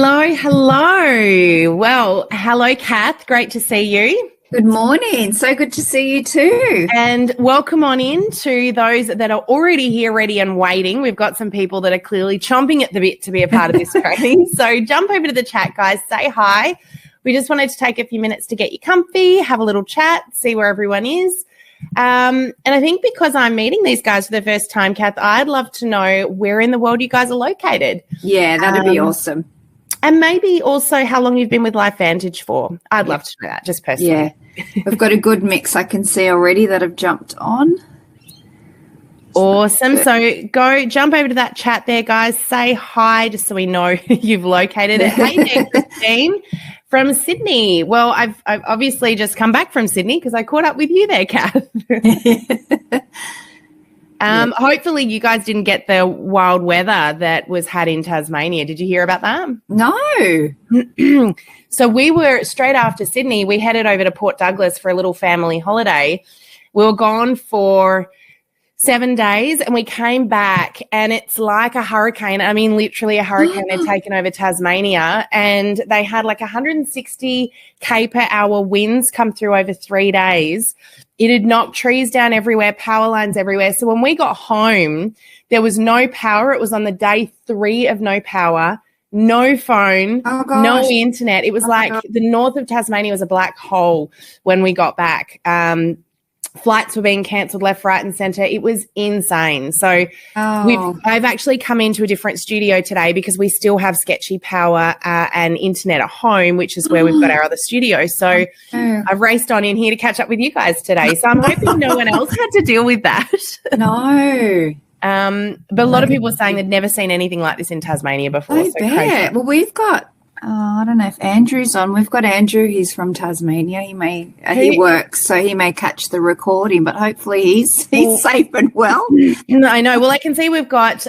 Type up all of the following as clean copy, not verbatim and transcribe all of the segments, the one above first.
Hello, hello. Well, hello, Kath. Great to see you. Good morning. So good to see you too. And welcome on in to those that are already here, ready and waiting. We've got some people that are clearly chomping at the bit to be a part of this training. So jump over to the chat, guys. Say hi. We just wanted to take a few minutes to get you comfy, have a little chat, see where everyone is. And I think because I'm meeting these guys for the first time, Kath, I'd love to know where in the world you guys are located. Yeah, that'd be awesome. And maybe also how long you've been with LifeVantage for. I'd love to know that, just personally. Yeah, we've got a good mix I can see already that have jumped on. Awesome. So go jump over to that chat there, guys. Say hi just so we know you've located it. Hey there, Christine from Sydney. Well, I've obviously just come back from Sydney because I caught up with you there, Kath. Hopefully you guys didn't get the wild weather that was had in Tasmania. Did you hear about that? No. So we were straight after Sydney, we headed over to Port Douglas for a little family holiday. We were gone for 7 days and we came back and it's like a hurricane. I mean, literally a hurricane had taken over Tasmania, and they had like 160 km per hour winds come through over 3 days. It had knocked trees down everywhere, power lines everywhere. So when we got home, there was no power. It was on the day 3 of no power, no phone, no internet. It was the north of Tasmania was a black hole when we got back. Flights were being cancelled left, right and centre. It was insane. So I've actually come into a different studio today because we still have sketchy power and internet at home, which is where we've got our other studio. So I've raced on in here to catch up with you guys today. So I'm hoping no one else had to deal with that. No. But a lot of people are saying they've never seen anything like this in Tasmania before. I bet. Well, we've got I don't know if Andrew's on. We've got Andrew. He's from Tasmania. He works, so he may catch the recording, but hopefully he's safe and well. I know. Well, I can see we've got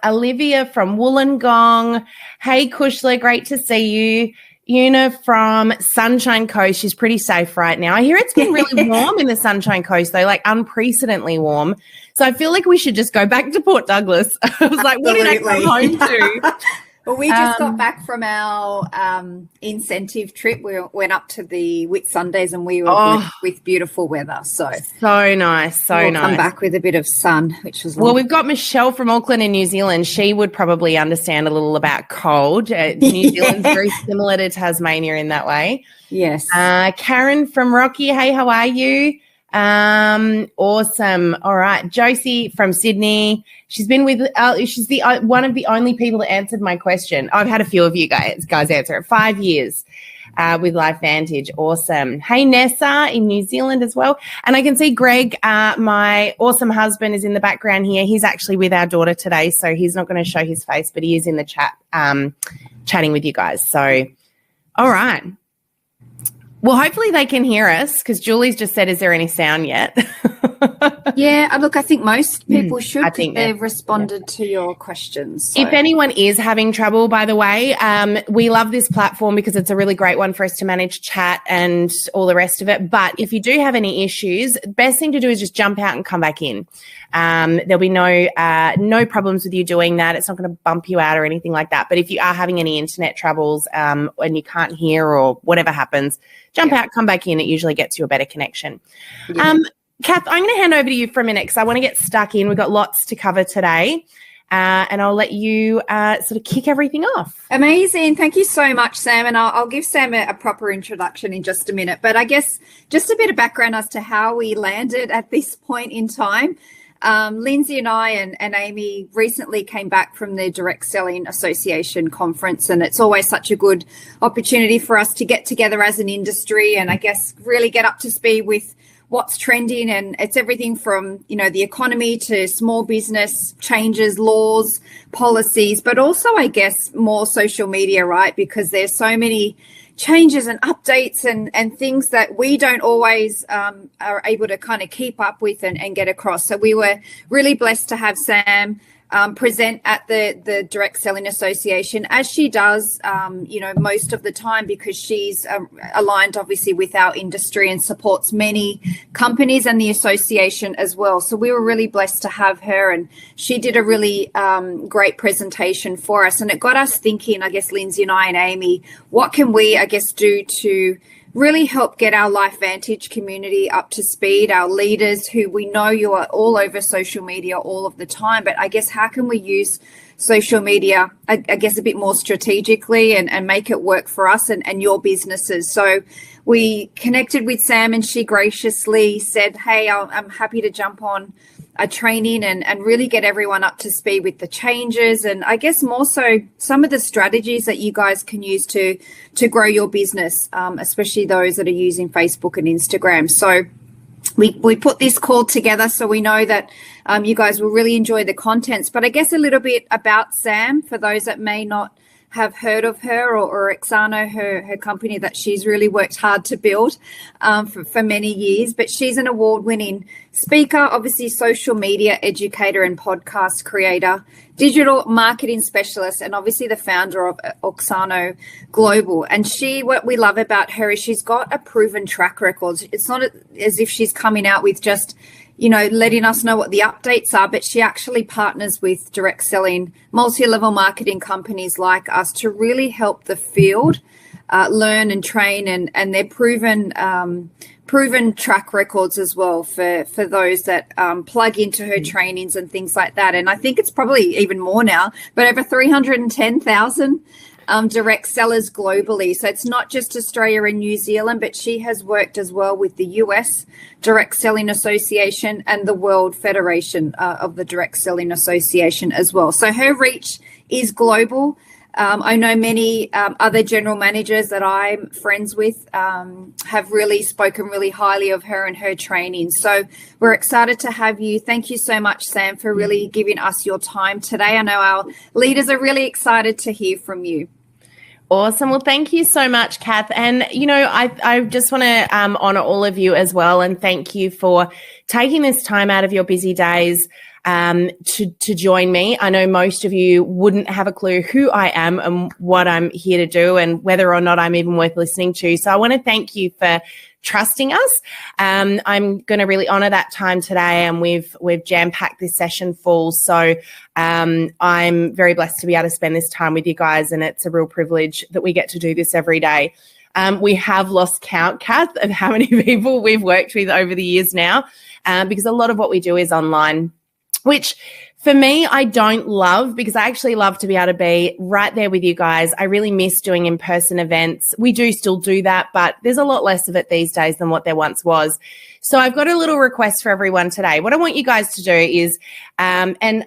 Olivia from Wollongong. Hey, Kushla, great to see you. Una from Sunshine Coast. She's pretty safe right now. I hear it's been really warm in the Sunshine Coast, though, like unprecedentedly warm. So I feel like we should just go back to Port Douglas. I was like, what did I come home to? Well, we just got back from our incentive trip. We went up to the Whitsundays and we were with beautiful weather. So nice, we'll come back with a bit of sun, which was Well, we've got Michelle from Auckland in New Zealand. She would probably understand a little about cold. New Zealand's very similar to Tasmania in that way. Yes. Karen from Rocky, hey, how are you? Awesome. All right. Josie from Sydney. She's been with, she's the one of the only people that answered my question. I've had a few of you guys answer it. 5 years with LifeVantage. Awesome. Hey, Nessa in New Zealand as well. And I can see Greg, my awesome husband, is in the background here. He's actually with our daughter today, so he's not going to show his face, but he is in the chat chatting with you guys. So, all right. Well, hopefully they can hear us because Julie's just said, is there any sound yet? Yeah, look, I think most people should. I think they've responded to your questions. So. If anyone is having trouble, by the way, we love this platform because it's a really great one for us to manage chat and all the rest of it. But if you do have any issues, the best thing to do is just jump out and come back in. There'll be no problems with you doing that. It's not going to bump you out or anything like that. But if you are having any internet troubles and you can't hear or whatever happens, jump out, come back in. It usually gets you a better connection. Yeah. Kath, I'm going to hand over to you for a minute because I want to get stuck in. We've got lots to cover today. And I'll let you sort of kick everything off. Amazing. Thank you so much, Sam. And I'll give Sam a proper introduction in just a minute. But I guess just a bit of background as to how we landed at this point in time. Lindsay and I and Amy recently came back from the Direct Selling Association conference, and it's always such a good opportunity for us to get together as an industry and I guess really get up to speed with what's trending. And it's everything from, the economy to small business changes, laws, policies, but also I guess more social media, right? Because there's so many changes and updates and things that we don't always are able to kind of keep up with and get across. So we were really blessed to have Sam present at the Direct Selling Association, as she does, most of the time, because she's aligned obviously with our industry and supports many companies and the association as well. So we were really blessed to have her, and she did a really great presentation for us. And it got us thinking, I guess, Lindsay and I and Amy, what can we, I guess, do to really help get our LifeVantage community up to speed, our leaders who we know you are all over social media all of the time. But I guess how can we use social media, I guess, a bit more strategically and make it work for us and your businesses? So we connected with Sam, and she graciously said, hey, I'm happy to jump on a training and really get everyone up to speed with the changes, and I guess more so some of the strategies that you guys can use to grow your business, especially those that are using Facebook and Instagram. So we put this call together so we know that you guys will really enjoy the contents. But I guess a little bit about Sam for those that may not have heard of her, or Oksana, her company that she's really worked hard to build for many years. But she's an award-winning speaker, obviously social media educator and podcast creator, digital marketing specialist, and obviously the founder of Oksana Global. And what we love about her is she's got a proven track record. It's not as if she's coming out with just letting us know what the updates are, but she actually partners with direct selling, multi-level marketing companies like us to really help the field learn and train, and they're proven track records as well for those that plug into her trainings and things like that. And I think it's probably even more now, but over 310,000 direct sellers globally. So it's not just Australia and New Zealand, but she has worked as well with the US Direct Selling Association and the World Federation of the Direct Selling Association as well. So her reach is global. I know many other general managers that I'm friends with have really spoken really highly of her and her training. So we're excited to have you. Thank you so much, Sam, for really giving us your time today. I know our leaders are really excited to hear from you. Awesome. Well, thank you so much, Kath. And, I just want to honor all of you as well, and thank you for taking this time out of your busy days to join me. I know most of you wouldn't have a clue who I am and what I'm here to do and whether or not I'm even worth listening to. So I want to thank you for trusting us. I'm going to really honor that time today, and we've jam-packed this session full. So I'm very blessed to be able to spend this time with you guys, and it's a real privilege that we get to do this every day. We have lost count, Kath, of how many people we've worked with over the years now, because a lot of what we do is online, which for me, I don't love, because I actually love to be able to be right there with you guys. I really miss doing in-person events. We do still do that, but there's a lot less of it these days than what there once was. So I've got a little request for everyone today. What I want you guys to do is, I'm going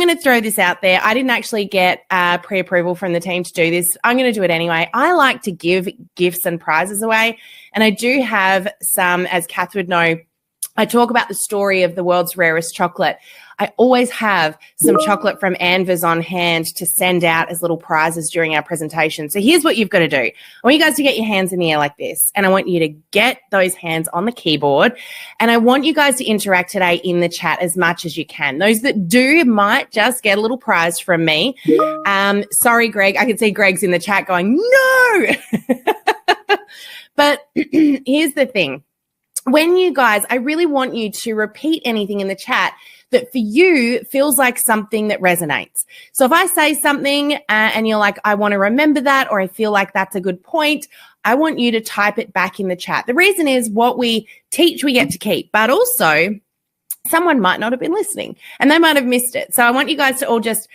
to throw this out there. I didn't actually get pre-approval from the team to do this. I'm going to do it anyway. I like to give gifts and prizes away, and I do have some, as Kath would know. I talk about the story of the world's rarest chocolate. I always have some chocolate from Anvers on hand to send out as little prizes during our presentation. So here's what you've got to do. I want you guys to get your hands in the air like this, and I want you to get those hands on the keyboard, and I want you guys to interact today in the chat as much as you can. Those that do might just get a little prize from me. Sorry, Greg. I can see Greg's in the chat going, no. But here's the thing. When you guys, I really want you to repeat anything in the chat that for you feels like something that resonates. So if I say something and you're like, I want to remember that, or I feel like that's a good point, I want you to type it back in the chat. The reason is what we teach, we get to keep, but also someone might not have been listening and they might have missed it. So I want you guys to all just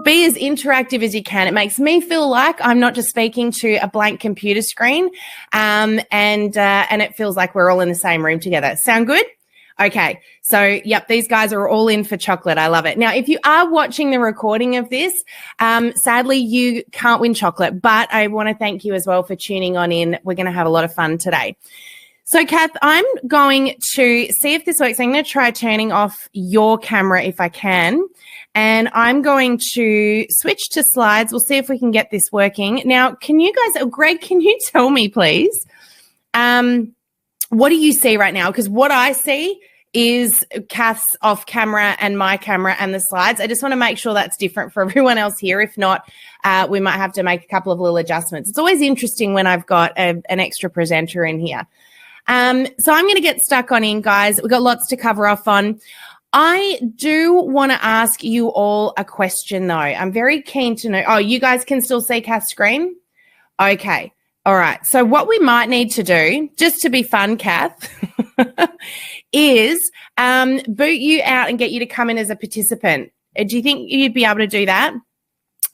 be as interactive as you can. It makes me feel like I'm not just speaking to a blank computer screen, and it feels like we're all in the same room together. Sound good? Okay. So, yep, these guys are all in for chocolate. I love it. Now, if you are watching the recording of this, sadly, you can't win chocolate, but I want to thank you as well for tuning on in. We're going to have a lot of fun today. So, Kath, I'm going to see if this works. I'm going to try turning off your camera if I can. And I'm going to switch to slides. We'll see if we can get this working. Now, can you guys, Greg, can you tell me, please, what do you see right now? Because what I see is Kath's off camera and my camera and the slides. I just want to make sure that's different for everyone else here. If not, we might have to make a couple of little adjustments. It's always interesting when I've got an extra presenter in here. So I'm going to get stuck on in, guys. We've got lots to cover off on. I do want to ask you all a question, though. I'm very keen to know. Oh, you guys can still see Kath's screen? Okay. All right. So what we might need to do, just to be fun, Kath, is boot you out and get you to come in as a participant. Do you think you'd be able to do that?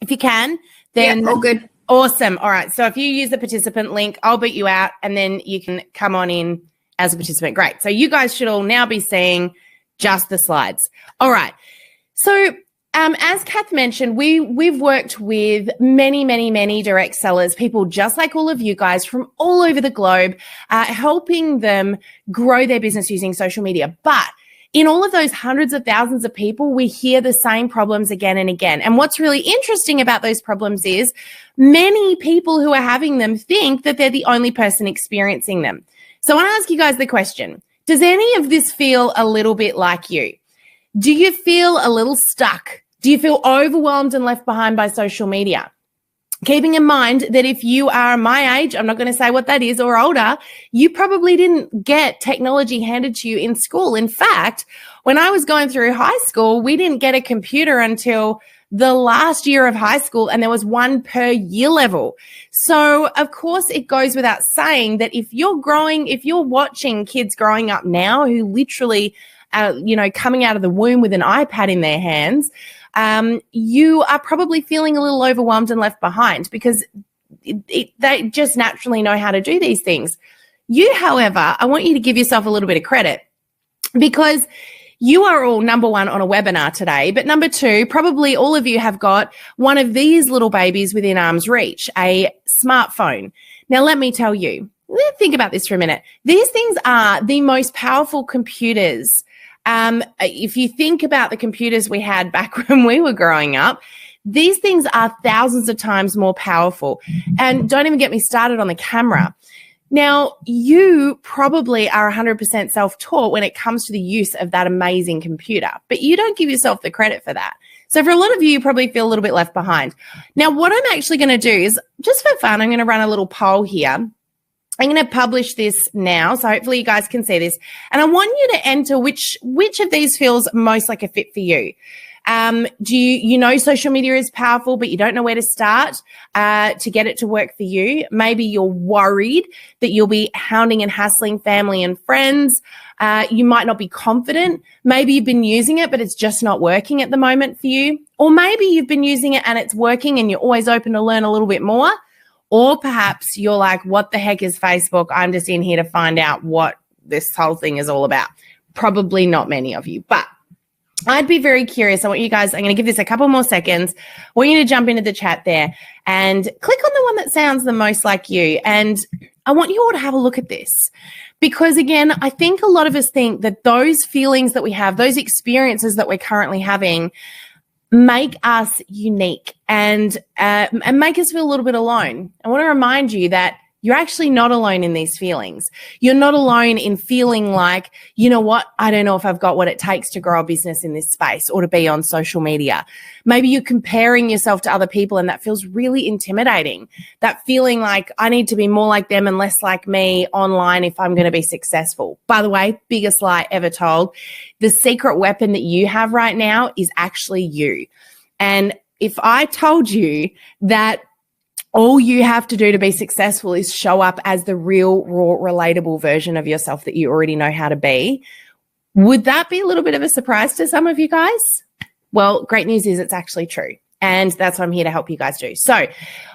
If you can, then all good. Awesome. All right. So if you use the participant link, I'll boot you out and then you can come on in as a participant. Great. So you guys should all now be seeing just the slides. All right. So as Kath mentioned, we've worked with many direct sellers, people just like all of you guys from all over the globe, helping them grow their business using social media. But in all of those hundreds of thousands of people, we hear the same problems again and again. And what's really interesting about those problems is many people who are having them think that they're the only person experiencing them. So I want to ask you guys the question, does any of this feel a little bit like you? Do you feel a little stuck? Do you feel overwhelmed and left behind by social media? Keeping in mind that if you are my age, I'm not going to say what that is, or older, you probably didn't get technology handed to you in school. In fact, when I was going through high school, we didn't get a computer until the last year of high school, and there was one per year level. So, of course, it goes without saying that if you're watching kids growing up now who literally, coming out of the womb with an iPad in their hands, you are probably feeling a little overwhelmed and left behind because they just naturally know how to do these things. You, however, I want you to give yourself a little bit of credit because you are all, number one, on a webinar today, but number two, probably all of you have got one of these little babies within arm's reach, a smartphone. Now, let me tell you, think about this for a minute. These things are the most powerful computers. If you think about the computers we had back when we were growing up, these things are thousands of times more powerful. And don't even get me started on the camera. Now, you probably are 100% self-taught when it comes to the use of that amazing computer, but you don't give yourself the credit for that. So for a lot of you, you probably feel a little bit left behind. Now, what I'm actually going to do is, just for fun, I'm going to run a little poll here. I'm going to publish this now, so hopefully you guys can see this. And I want you to enter which of these feels most like a fit for you. Do you know social media is powerful, but you don't know where to start to get it to work for you? Maybe you're worried that you'll be hounding and hassling family and friends. You might not be confident. Maybe you've been using it, but it's just not working at the moment for you. Or maybe you've been using it and it's working and you're always open to learn a little bit more. Or perhaps you're like, what the heck is Facebook? I'm just in here to find out what this whole thing is all about. Probably not many of you, but I'd be very curious. I want you guys, I'm going to give this a couple more seconds. I want you to jump into the chat there and click on the one that sounds the most like you. And I want you all to have a look at this because, again, I think a lot of us think that those feelings that we have, those experiences that we're currently having make us unique and make us feel a little bit alone. I want to remind you that you're actually not alone in these feelings. You're not alone in feeling like, you know what, I don't know if I've got what it takes to grow a business in this space or to be on social media. Maybe you're comparing yourself to other people and that feels really intimidating. That feeling like I need to be more like them and less like me online if I'm going to be successful. By the way, biggest lie ever told. The secret weapon that you have right now is actually you. And if I told you that all you have to do to be successful is show up as the real, raw, relatable version of yourself that you already know how to be, would that be a little bit of a surprise to some of you guys? Well, great news is it's actually true. And that's what I'm here to help you guys do. So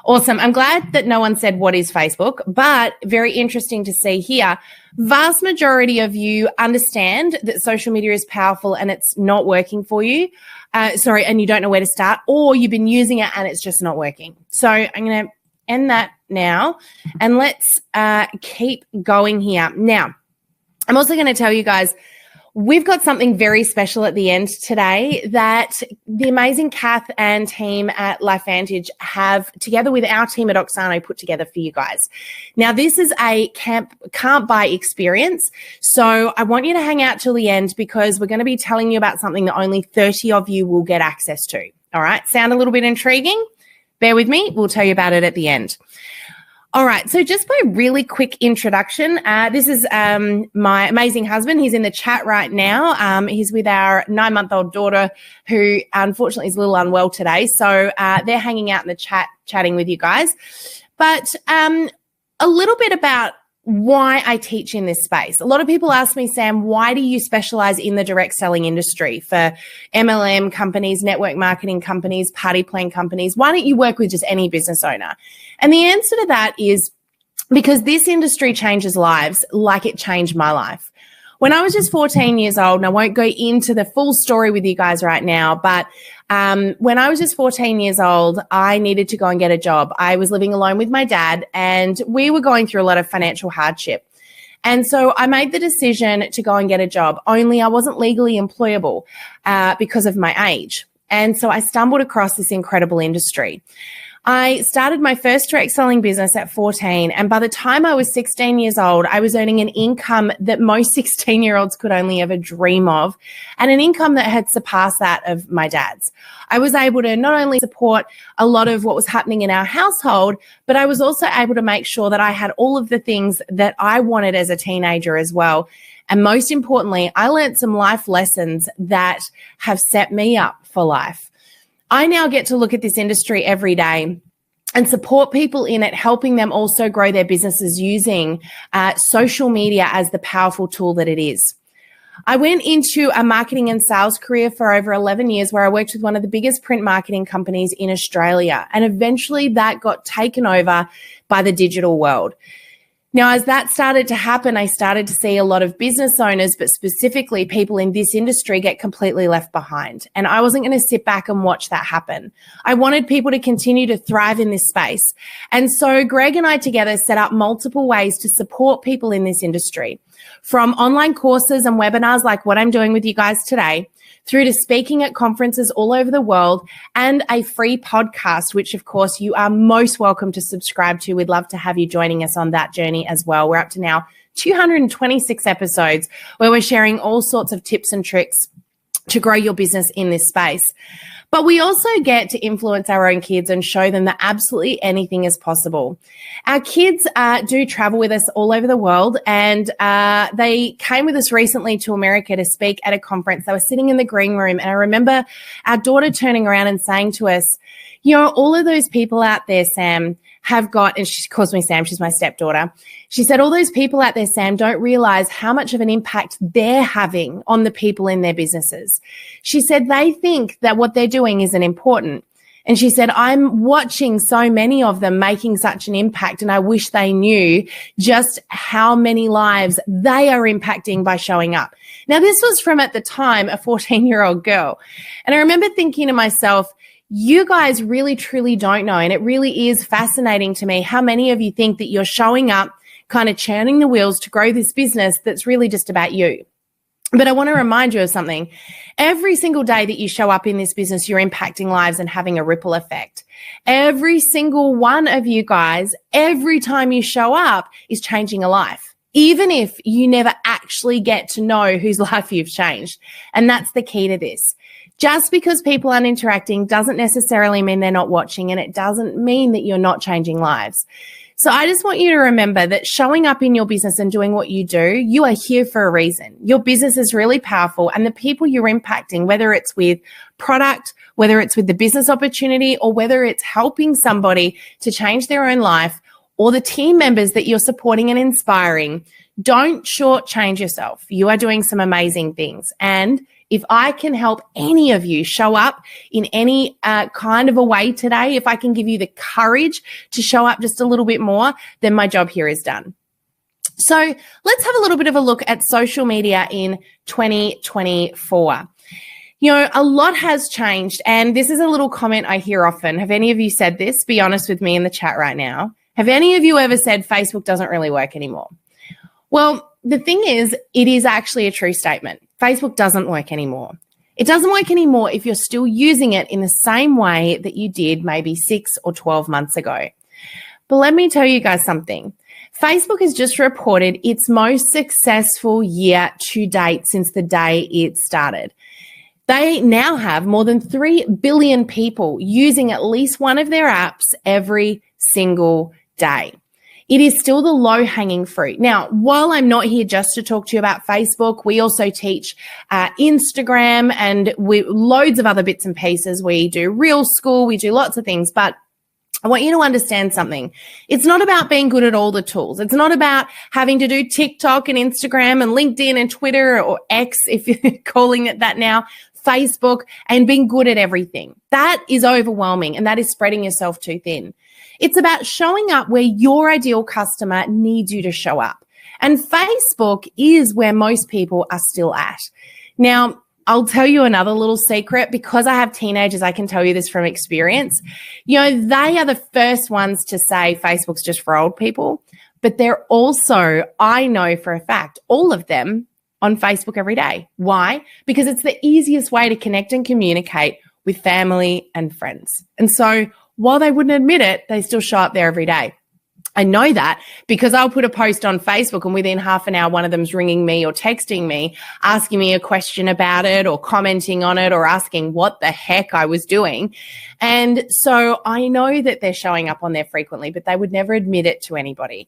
awesome. I'm glad that no one said what is Facebook, but very interesting to see here. Vast majority of you understand that social media is powerful and it's not working for you. And you don't know where to start, or you've been using it and it's just not working. So I'm going to end that now and let's keep going here. Now, I'm also going to tell you guys, We've got something very special at the end today that the amazing Kath and team at LifeVantage have, together with our team at Oxano, put together for you guys. Now, this is a can't buy experience. So I want you to hang out till the end because we're going to be telling you about something that only 30 of you will get access to. All right. Sound a little bit intriguing? Bear with me. We'll tell you about it at the end. All right, so just by really quick introduction, this is my amazing husband. He's in the chat right now. He's with our 9-month-old daughter who unfortunately is a little unwell today. So they're hanging out in the chat, chatting with you guys. But a little bit about why I teach in this space. A lot of people ask me, Sam, why do you specialize in the direct selling industry for MLM companies, network marketing companies, party plan companies? Why don't you work with just any business owner? And the answer to that is because this industry changes lives like it changed my life. When I was just 14 years old, and I won't go into the full story with you guys right now, but when I was just 14 years old, I needed to go and get a job. I was living alone with my dad, and we were going through a lot of financial hardship. And so I made the decision to go and get a job, only I wasn't legally employable because of my age. And so I stumbled across this incredible industry. I started my first direct selling business at 14, and by the time I was 16 years old, I was earning an income that most 16-year-olds could only ever dream of, and an income that had surpassed that of my dad's. I was able to not only support a lot of what was happening in our household, but I was also able to make sure that I had all of the things that I wanted as a teenager as well. And most importantly, I learned some life lessons that have set me up for life. I now get to look at this industry every day and support people in it, helping them also grow their businesses using social media as the powerful tool that it is. I went into a marketing and sales career for over 11 years where I worked with one of the biggest print marketing companies in Australia. And eventually that got taken over by the digital world. Now, as that started to happen, I started to see a lot of business owners, but specifically people in this industry, get completely left behind. And I wasn't going to sit back and watch that happen. I wanted people to continue to thrive in this space. And so Greg and I together set up multiple ways to support people in this industry, from online courses and webinars like what I'm doing with you guys today, through to speaking at conferences all over the world, and a free podcast, which of course you are most welcome to subscribe to. We'd love to have you joining us on that journey as well. We're up to now 226 episodes where we're sharing all sorts of tips and tricks to grow your business in this space. But we also get to influence our own kids and show them that absolutely anything is possible. Our kids do travel with us all over the world, and they came with us recently to America to speak at a conference. They were sitting in the green room, and I remember our daughter turning around and saying to us, you know, all of those people out there, Sam, have got, and she calls me Sam, she's my stepdaughter. She said, all those people out there, Sam, don't realize how much of an impact they're having on the people in their businesses. She said, they think that what they're doing isn't important. And she said, I'm watching so many of them making such an impact, and I wish they knew just how many lives they are impacting by showing up. Now, this was from, at the time, a 14-year-old girl. And I remember thinking to myself, you guys really, truly don't know. And it really is fascinating to me how many of you think that you're showing up, kind of churning the wheels to grow this business that's really just about you. But I want to remind you of something. Every single day that you show up in this business, you're impacting lives and having a ripple effect. Every single one of you guys, every time you show up, is changing a life, even if you never actually get to know whose life you've changed. And that's the key to this. Just because people aren't interacting doesn't necessarily mean they're not watching, and it doesn't mean that you're not changing lives. So I just want you to remember that showing up in your business and doing what you do, you are here for a reason. Your business is really powerful, and the people you're impacting, whether it's with product, whether it's with the business opportunity, or whether it's helping somebody to change their own life, or the team members that you're supporting and inspiring, don't shortchange yourself. You are doing some amazing things. And if I can help any of you show up in any kind of a way today, if I can give you the courage to show up just a little bit more, then my job here is done. So let's have a little bit of a look at social media in 2024. You know, a lot has changed, and this is a little comment I hear often. Have any of you said this? Be honest with me in the chat right now. Have any of you ever said Facebook doesn't really work anymore? Well, the thing is, it is actually a true statement. Facebook doesn't work anymore. It doesn't work anymore if you're still using it in the same way that you did maybe 6 or 12 months ago. But let me tell you guys something. Facebook has just reported its most successful year to date since the day it started. They now have more than 3 billion people using at least one of their apps every single day. It is still the low-hanging fruit. Now, while I'm not here just to talk to you about Facebook, we also teach Instagram and loads of other bits and pieces. We do Real School, we do lots of things, but I want you to understand something. It's not about being good at all the tools. It's not about having to do TikTok and Instagram and LinkedIn and Twitter or X, if you're calling it that now, Facebook, and being good at everything. That is overwhelming, and that is spreading yourself too thin. It's about showing up where your ideal customer needs you to show up. And Facebook is where most people are still at. Now, I'll tell you another little secret. Because I have teenagers, I can tell you this from experience. You know, they are the first ones to say Facebook's just for old people, but they're also, I know for a fact, all of them on Facebook every day. Why? Because it's the easiest way to connect and communicate with family and friends. And so while they wouldn't admit it, they still show up there every day. I know that because I'll put a post on Facebook and within half an hour, one of them's ringing me or texting me, asking me a question about it or commenting on it or asking what the heck I was doing. And so I know that they're showing up on there frequently, but they would never admit it to anybody.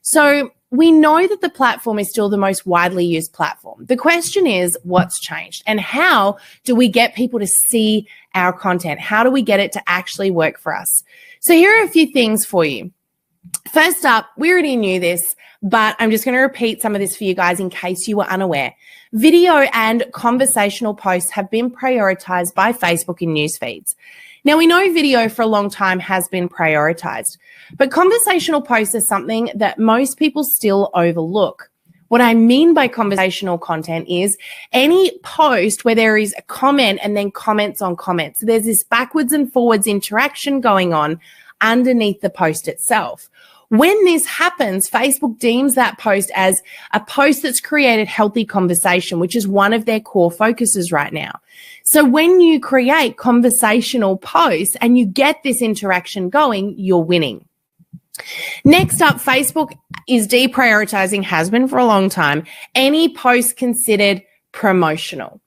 So we know that the platform is still the most widely used platform. The question is, what's changed? And how do we get people to see our content? How do we get it to actually work for us? So here are a few things for you. First up, we already knew this, but I'm just going to repeat some of this for you guys in case you were unaware. Video and conversational posts have been prioritized by Facebook in news feeds. Now, we know video for a long time has been prioritized, but conversational posts is something that most people still overlook. What I mean by conversational content is any post where there is a comment and then comments on comments. So there's this backwards and forwards interaction going on underneath the post itself. When this happens, Facebook deems that post as a post that's created healthy conversation, which is one of their core focuses right now. So when you create conversational posts and you get this interaction going, you're winning. Next up, Facebook is deprioritizing, has been for a long time, any post considered promotional.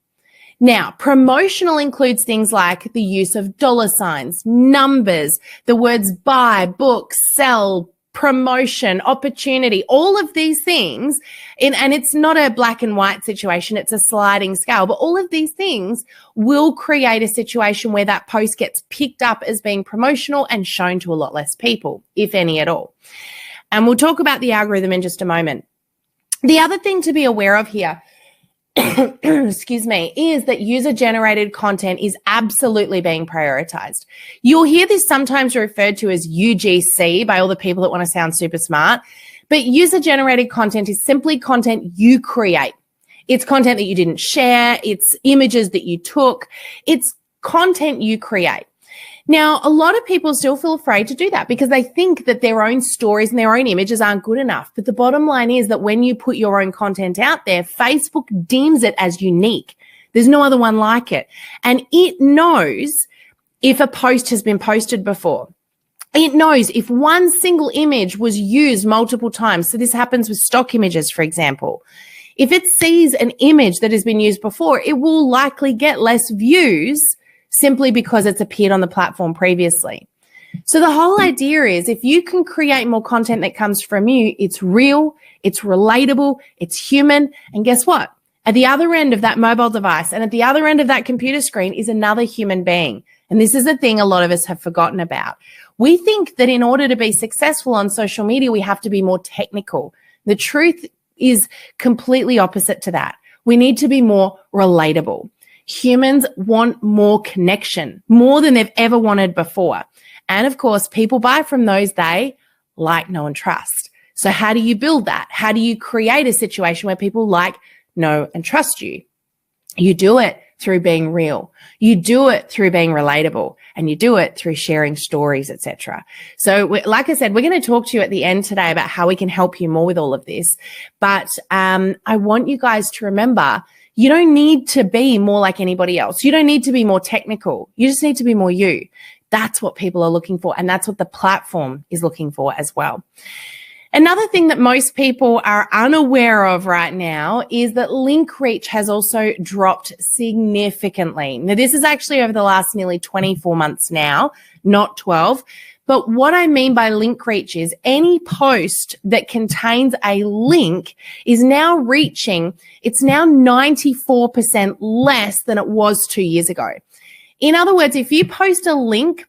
Now, promotional includes things like the use of dollar signs, numbers, the words buy, book, sell, promotion, opportunity, all of these things. And it's not a black and white situation, it's a sliding scale. But all of these things will create a situation where that post gets picked up as being promotional and shown to a lot less people, if any at all. And we'll talk about the algorithm in just a moment. The other thing to be aware of here excuse me, is that user-generated content is absolutely being prioritized. You'll hear this sometimes referred to as UGC by all the people that want to sound super smart, but user-generated content is simply content you create. It's content that you didn't share, it's images that you took, it's content you create. Now, a lot of people still feel afraid to do that because they think that their own stories and their own images aren't good enough. But the bottom line is that when you put your own content out there, Facebook deems it as unique. There's no other one like it. And it knows if a post has been posted before. It knows if one single image was used multiple times. So this happens with stock images, for example. If it sees an image that has been used before, it will likely get less views simply because it's appeared on the platform previously. So the whole idea is if you can create more content that comes from you, it's real, it's relatable, it's human. And guess what? At the other end of that mobile device and at the other end of that computer screen is another human being. And this is the thing a lot of us have forgotten about. We think that in order to be successful on social media, we have to be more technical. The truth is completely opposite to that. We need to be more relatable. Humans want more connection, more than they've ever wanted before. And of course, people buy from those they like, know, and trust. So how do you build that? How do you create a situation where people like, know, and trust you? You do it through being real. You do it through being relatable, and you do it through sharing stories, etc. So like I said, we're going to talk to you at the end today about how we can help you more with all of this. But I want you guys to remember, You don't need to be more like anybody else. You don't need to be more technical. You just need to be more you. That's what people are looking for, and that's what the platform is looking for as well. Another thing that most people are unaware of right now is that link reach has also dropped significantly. Now, this is actually over the last nearly 24 months now, not 12. But what I mean by link reach is any post that contains a link is now it's now 94% less than it was 2 years ago. In other words, if you post a link,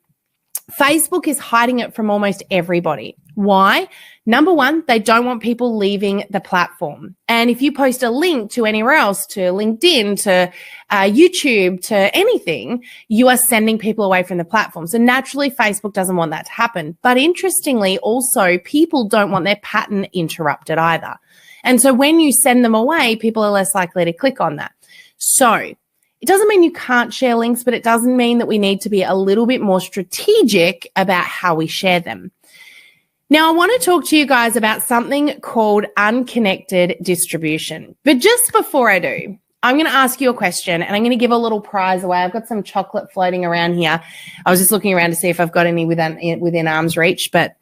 Facebook is hiding it from almost everybody. Why? Number one, they don't want people leaving the platform. And if you post a link to anywhere else, to LinkedIn, to YouTube, to anything, you are sending people away from the platform. So naturally, Facebook doesn't want that to happen. But interestingly, also, people don't want their pattern interrupted either. And so when you send them away, people are less likely to click on that. So it doesn't mean you can't share links, but it doesn't mean that we need to be a little bit more strategic about how we share them. Now, I want to talk to you guys about something called unconnected distribution. But just before I do, I'm going to ask you a question and I'm going to give a little prize away. I've got some chocolate floating around here. I was just looking around to see if I've got any within arm's reach, but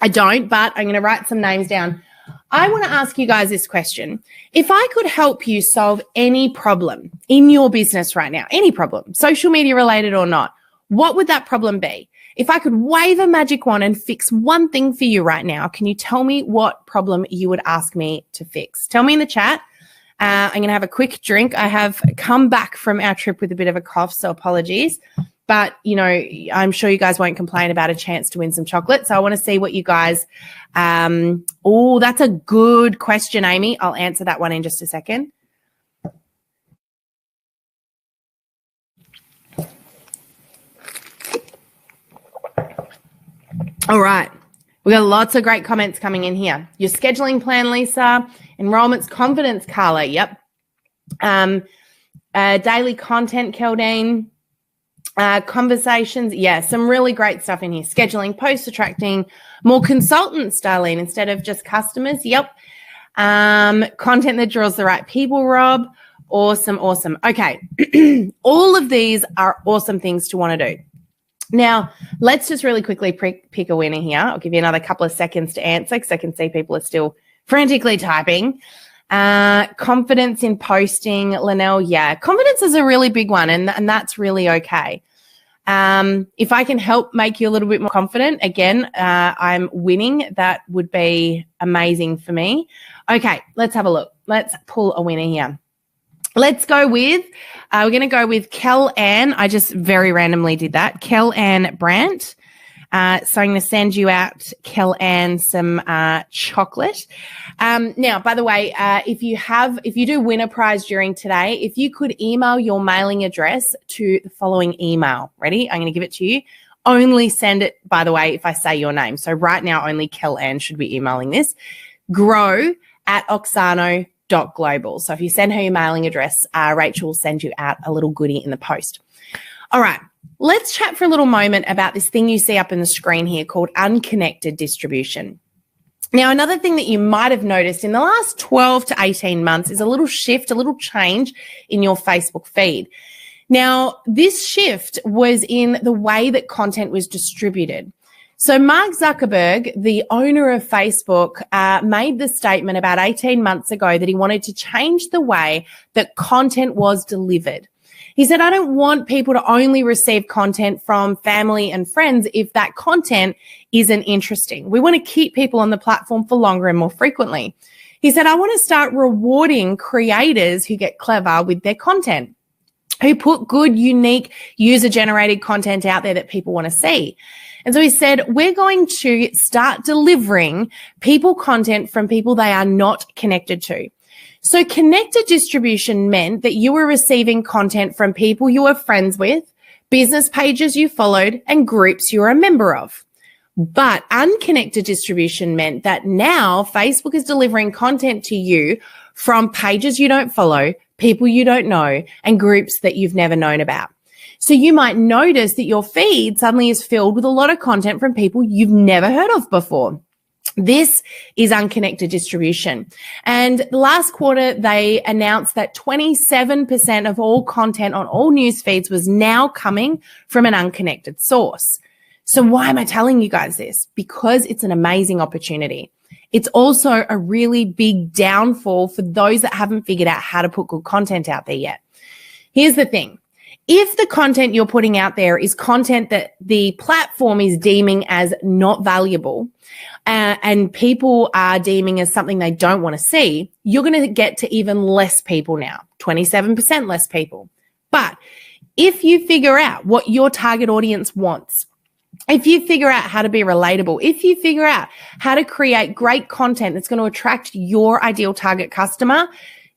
I don't. But I'm going to write some names down. I want to ask you guys this question. If I could help you solve any problem in your business right now, any problem, social media related or not, what would that problem be? If I could wave a magic wand and fix one thing for you right now, can you tell me what problem you would ask me to fix? Tell me in the chat. I'm going to have a quick drink. I have come back from our trip with a bit of a cough, so apologies. But, you know, I'm sure you guys won't complain about a chance to win some chocolate. So I want to see what you guys oh, that's a good question, Amy. I'll answer that one in just a second. All right. We got lots of great comments coming in here. Your scheduling plan, Lisa. Enrollments, confidence, Carla. Yep. Daily content, Keldine. Conversations. Yeah, some really great stuff in here. Scheduling, post attracting more consultants, Darlene, instead of just customers. Yep. Content that draws the right people, Rob. Awesome, awesome. Okay. All of these are awesome things to want to do. Now, let's just really quickly pick a winner here. I'll give you another couple of seconds to answer because I can see people are still frantically typing. Confidence in posting, Linnell. Yeah, confidence is a really big one, and that's really okay. If I can help make you a little bit more confident, again, I'm winning. That would be amazing for me. Okay, let's have a look. Let's pull a winner here. Let's go with, we're going to go with Kel-Ann. I just very randomly did that. Kel-Ann Brandt. So I'm going to send you out, Kel-Ann, some chocolate. Now, by the way, if you do win a prize during today, if you could email your mailing address to the following email. Ready? I'm going to give it to you. Only send it, by the way, if I say your name. So right now, only Kel-Ann should be emailing this. grow@oxano.global. So if you send her your mailing address, Rachel will send you out a little goodie in the post. All right. Let's chat for a little moment about this thing you see up in the screen here called unconnected distribution. Now, another thing that you might have noticed in the last 12 to 18 months is a little shift, a little change in your Facebook feed. Now, this shift was in the way that content was distributed. So Mark Zuckerberg, the owner of Facebook, made the statement about 18 months ago that he wanted to change the way that content was delivered. He said, I don't want people to only receive content from family and friends if that content isn't interesting. We want to keep people on the platform for longer and more frequently. He said, I want to start rewarding creators who get clever with their content, who put good, unique, user-generated content out there that people want to see. And so he said, we're going to start delivering people content from people they are not connected to. So connected distribution meant that you were receiving content from people you were friends with, business pages you followed, and groups you were a member of. But unconnected distribution meant that now Facebook is delivering content to you from pages you don't follow, people you don't know, and groups that you've never known about. So you might notice that your feed suddenly is filled with a lot of content from people you've never heard of before. This is unconnected distribution. And last quarter, they announced that 27% of all content on all news feeds was now coming from an unconnected source. So why am I telling you guys this? Because it's an amazing opportunity. It's also a really big downfall for those that haven't figured out how to put good content out there yet. Here's the thing. If the content you're putting out there is content that the platform is deeming as not valuable, and people are deeming as something they don't want to see, you're going to get to even less people now, 27% less people. But if you figure out what your target audience wants, if you figure out how to be relatable, if you figure out how to create great content that's going to attract your ideal target customer,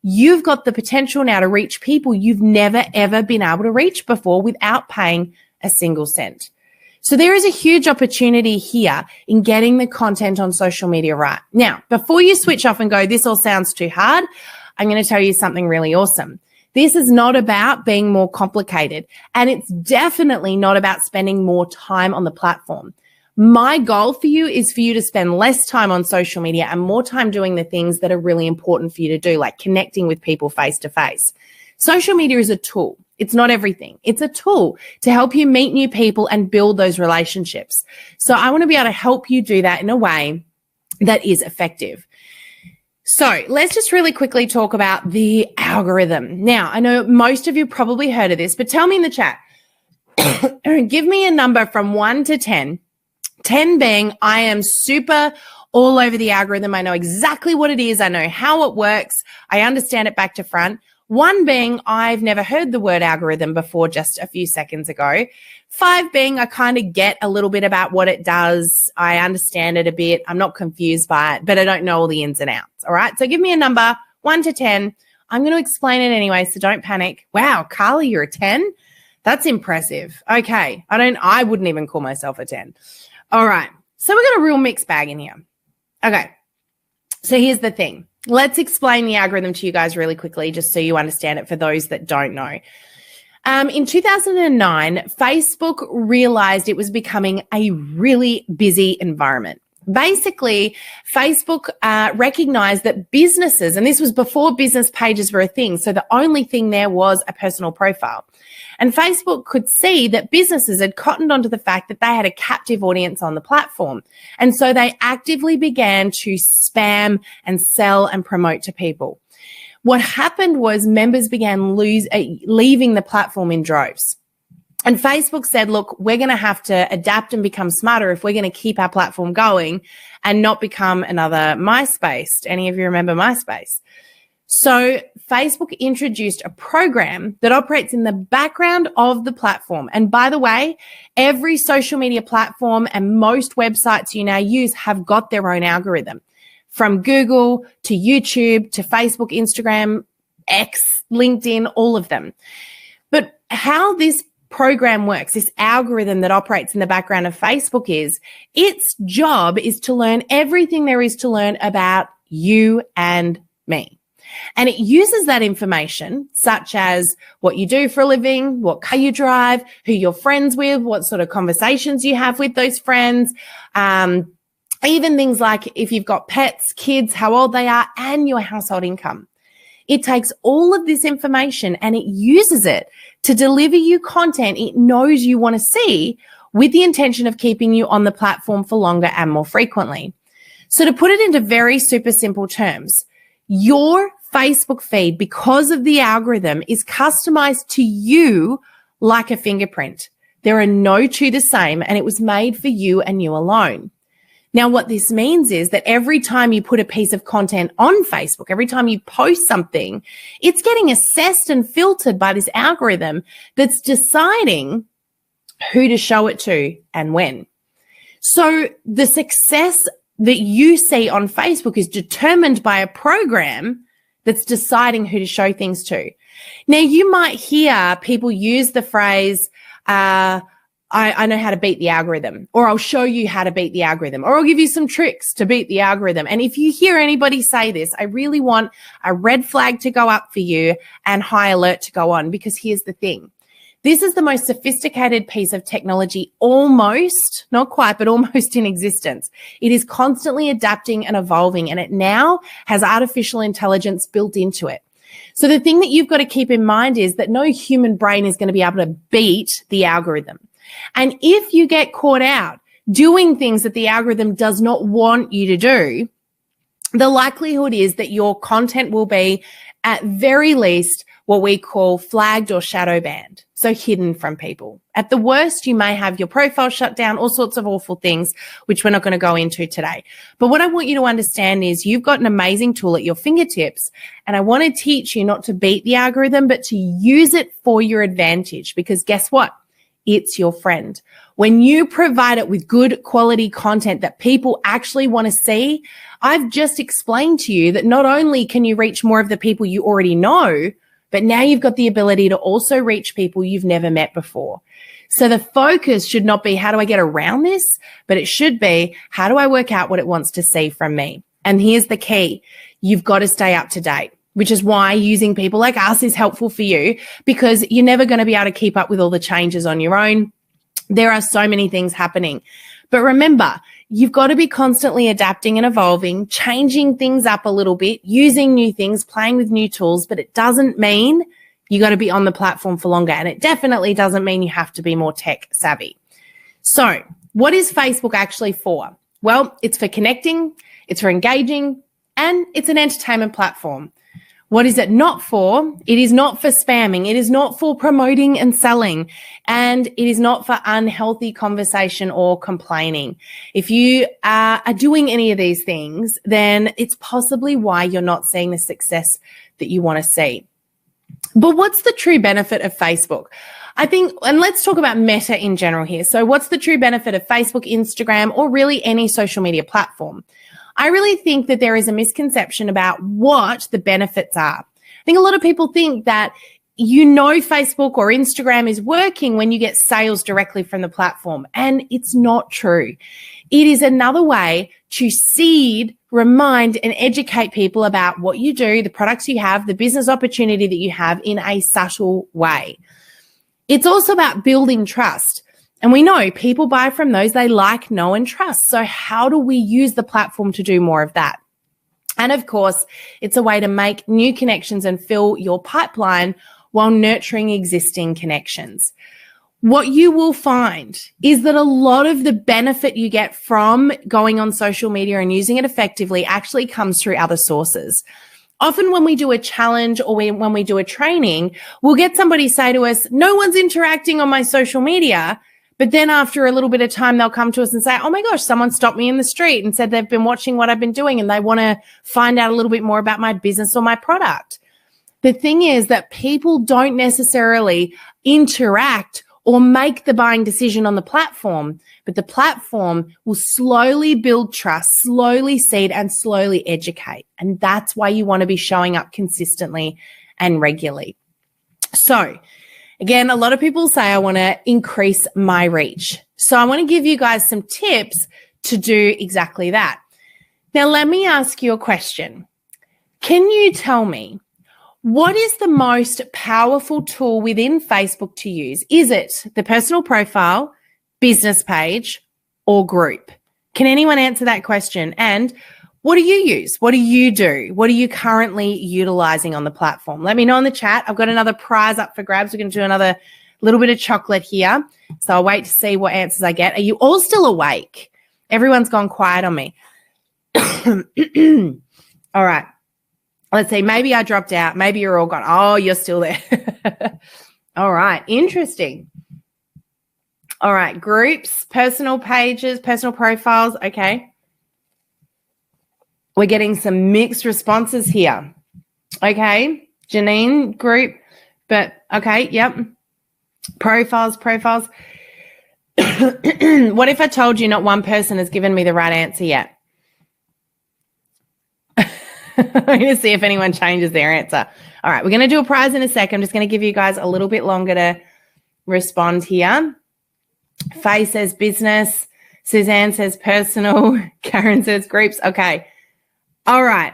you've got the potential now to reach people you've never, ever been able to reach before without paying a single cent. So there is a huge opportunity here in getting the content on social media right. Now, before you switch off and go, this all sounds too hard, I'm going to tell you something really awesome. This is not about being more complicated, and it's definitely not about spending more time on the platform. My goal for you is for you to spend less time on social media and more time doing the things that are really important for you to do, like connecting with people face to face. Social media is a tool. It's not everything. It's a tool to help you meet new people and build those relationships. So I want to be able to help you do that in a way that is effective. So let's just really quickly talk about the algorithm. Now, I know most of you probably heard of this, but tell me in the chat, give me a number from 1 to 10. 10 being I am super all over the algorithm. I know exactly what it is. I know how it works. I understand it back to front. 1 being I've never heard the word algorithm before just a few seconds ago. 5 being I kind of get a little bit about what it does. I understand it a bit. I'm not confused by it, but I don't know all the ins and outs. All right. So give me a number 1 to 10. I'm going to explain it anyway, so don't panic. Wow, Carly, you're a 10? That's impressive. Okay. I wouldn't even call myself a 10. All right. So we got a real mixed bag in here. Okay. So here's the thing. Let's explain the algorithm to you guys really quickly, just so you understand it for those that don't know. In 2009, Facebook realized it was becoming a really busy environment. Basically, Facebook recognized that businesses, and this was before business pages were a thing, so the only thing there was a personal profile. And Facebook could see that businesses had cottoned onto the fact that they had a captive audience on the platform. And so they actively began to spam and sell and promote to people. What happened was members began leaving the platform in droves. And Facebook said, look, we're going to have to adapt and become smarter if we're going to keep our platform going and not become another MySpace. Any of you remember MySpace? So Facebook introduced a program that operates in the background of the platform. And by the way, every social media platform and most websites you now use have got their own algorithm. From Google to YouTube to Facebook, Instagram, X, LinkedIn, all of them. But how this program works, this algorithm that operates in the background of Facebook is, its job is to learn everything there is to learn about you and me. And it uses that information, such as what you do for a living, what car you drive, who you're friends with, what sort of conversations you have with those friends, even things like if you've got pets, kids, how old they are, and your household income. It takes all of this information and it uses it to deliver you content it knows you want to see, with the intention of keeping you on the platform for longer and more frequently. So to put it into very super simple terms, your Facebook feed, because of the algorithm, is customized to you like a fingerprint. There are no two the same, and it was made for you and you alone. Now, what this means is that every time you put a piece of content on Facebook, every time you post something, it's getting assessed and filtered by this algorithm that's deciding who to show it to and when. So the success that you see on Facebook is determined by a program that's deciding who to show things to. Now, you might hear people use the phrase, I know how to beat the algorithm, or I'll show you how to beat the algorithm, or I'll give you some tricks to beat the algorithm. And if you hear anybody say this, I really want a red flag to go up for you and high alert to go on, because here's the thing. This is the most sophisticated piece of technology, almost, not quite, but almost in existence. It is constantly adapting and evolving, and it now has artificial intelligence built into it. So the thing that you've got to keep in mind is that no human brain is going to be able to beat the algorithm. And if you get caught out doing things that the algorithm does not want you to do, the likelihood is that your content will be, at very least, what we call flagged or shadow banned, so hidden from people. At the worst, you may have your profile shut down, all sorts of awful things, which we're not going to go into today. But what I want you to understand is you've got an amazing tool at your fingertips, and I want to teach you not to beat the algorithm, but to use it for your advantage, because guess what? It's your friend. When you provide it with good quality content that people actually want to see, I've just explained to you that not only can you reach more of the people you already know, but now you've got the ability to also reach people you've never met before. So the focus should not be how do I get around this, but it should be how do I work out what it wants to see from me? And here's the key. You've got to stay up to date, which is why using people like us is helpful for you, because you're never going to be able to keep up with all the changes on your own. There are so many things happening. But remember, you've got to be constantly adapting and evolving, changing things up a little bit, using new things, playing with new tools, but it doesn't mean you got to be on the platform for longer. And it definitely doesn't mean you have to be more tech savvy. So what is Facebook actually for? Well, it's for connecting, it's for engaging, and it's an entertainment platform. What is it not for? It is not for spamming. It is not for promoting and selling. And it is not for unhealthy conversation or complaining. If you are doing any of these things, then it's possibly why you're not seeing the success that you want to see. But what's the true benefit of Facebook? I think, and let's talk about Meta in general here. So what's the true benefit of Facebook, Instagram, or really any social media platform? I really think that there is a misconception about what the benefits are. I think a lot of people think that Facebook or Instagram is working when you get sales directly from the platform, and it's not true. It is another way to seed, remind, and educate people about what you do, the products you have, the business opportunity that you have in a subtle way. It's also about building trust. And we know people buy from those they like, know, and trust. So how do we use the platform to do more of that? And of course, it's a way to make new connections and fill your pipeline while nurturing existing connections. What you will find is that a lot of the benefit you get from going on social media and using it effectively actually comes through other sources. Often when we do a challenge or when we do a training, we'll get somebody say to us, no one's interacting on my social media. But then after a little bit of time, they'll come to us and say, oh my gosh, someone stopped me in the street and said they've been watching what I've been doing and they want to find out a little bit more about my business or my product. The thing is that people don't necessarily interact or make the buying decision on the platform, but the platform will slowly build trust, slowly seed, and slowly educate. And that's why you want to be showing up consistently and regularly. So, again, a lot of people say, I want to increase my reach. So I want to give you guys some tips to do exactly that. Now, let me ask you a question. Can you tell me, what is the most powerful tool within Facebook to use? Is it the personal profile, business page, or group? Can anyone answer that question? And what do you use? What do you do? What are you currently utilizing on the platform? Let me know in the chat. I've got another prize up for grabs. We're going to do another little bit of chocolate here. So I'll wait to see what answers I get. Are you all still awake? Everyone's gone quiet on me. All right. Let's see. Maybe I dropped out. Maybe you're all gone. Oh, you're still there. All right. Interesting. All right. Groups, personal pages, personal profiles. Okay. We're getting some mixed responses here. Okay. Janine, group. But okay. Yep. Profiles. What if I told you not one person has given me the right answer yet? I'm going to see if anyone changes their answer. All right, we're going to do a prize in a sec. I'm just going to give you guys a little bit longer to respond here. Faye says business. Suzanne says personal. Karen says groups. Okay. All right.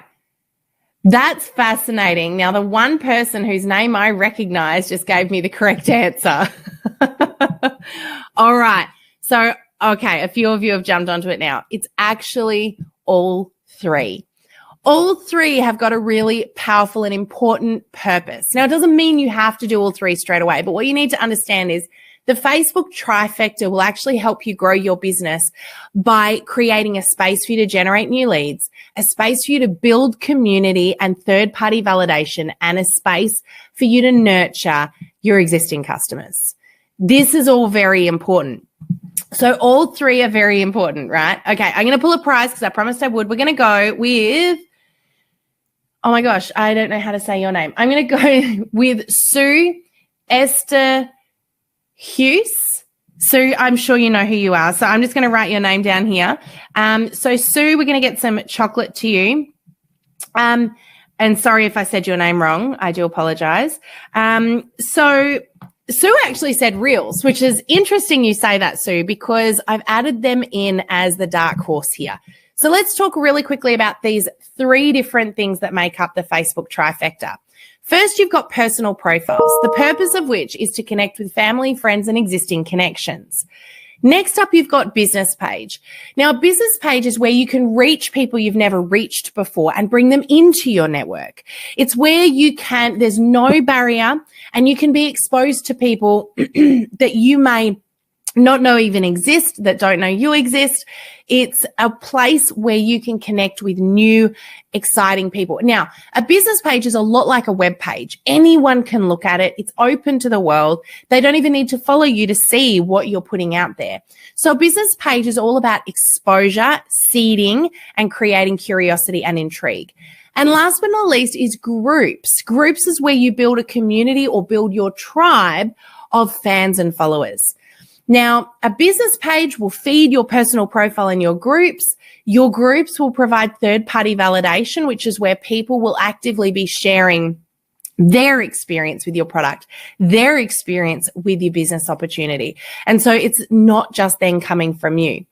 That's fascinating. Now, the one person whose name I recognize just gave me the correct answer. All right. So, okay, a few of you have jumped onto it now. It's actually all three. All three have got a really powerful and important purpose. Now, it doesn't mean you have to do all three straight away, but what you need to understand is the Facebook trifecta will actually help you grow your business by creating a space for you to generate new leads, a space for you to build community and third-party validation, and a space for you to nurture your existing customers. This is all very important. So all three are very important, right? Okay, I'm going to pull a prize because I promised I would. We're going to go with, oh my gosh, I don't know how to say your name. I'm going to go with Sue Esther Hughes. Sue, I'm sure you know who you are. So I'm just going to write your name down here. So Sue, we're going to get some chocolate to you. And sorry if I said your name wrong. I do apologize. So Sue actually said Reels, which is interesting you say that, Sue, because I've added them in as the dark horse here. So let's talk really quickly about these three different things that make up the Facebook trifecta. First, you've got personal profiles, the purpose of which is to connect with family, friends, and existing connections. Next up, you've got business page. Now, a business page is where you can reach people you've never reached before and bring them into your network. It's where there's no barrier, and you can be exposed to people that you may not know even exist, that don't know you exist. It's a place where you can connect with new, exciting people. Now, a business page is a lot like a web page. Anyone can look at it. It's open to the world. They don't even need to follow you to see what you're putting out there. So a business page is all about exposure, seeding, and creating curiosity and intrigue. And last but not least is groups. Groups is where you build a community or build your tribe of fans and followers. Now, a business page will feed your personal profile and your groups. Your groups will provide third-party validation, which is where people will actively be sharing their experience with your product, their experience with your business opportunity. And so it's not just then coming from you.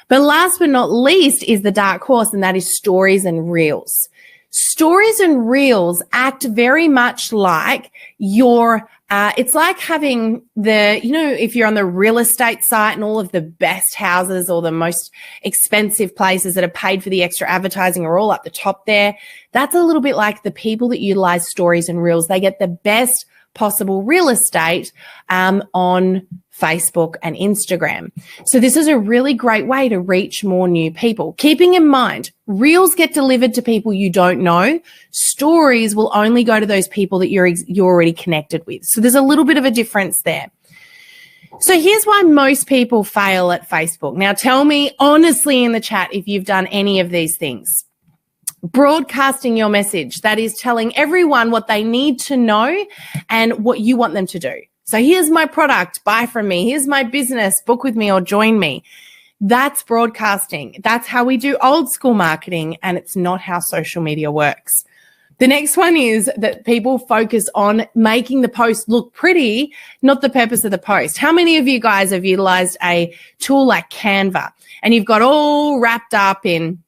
But last but not least is the dark horse, and that is stories and reels. Stories and reels act very much like it's like having if you're on the real estate site and all of the best houses or the most expensive places that are paid for the extra advertising are all up the top there. That's a little bit like the people that utilize stories and reels. They get the best possible real estate on Facebook and Instagram. So this is a really great way to reach more new people. Keeping in mind, reels get delivered to people you don't know. Stories will only go to those people that you're already connected with. So there's a little bit of a difference there. So here's why most people fail at Facebook. Now tell me honestly in the chat if you've done any of these things. Broadcasting your message, that is telling everyone what they need to know and what you want them to do. So here's my product, buy from me. Here's my business, book with me or join me. That's broadcasting. That's how we do old school marketing, and it's not how social media works. The next one is that people focus on making the post look pretty, not the purpose of the post. How many of you guys have utilized a tool like Canva and you've got all wrapped up in,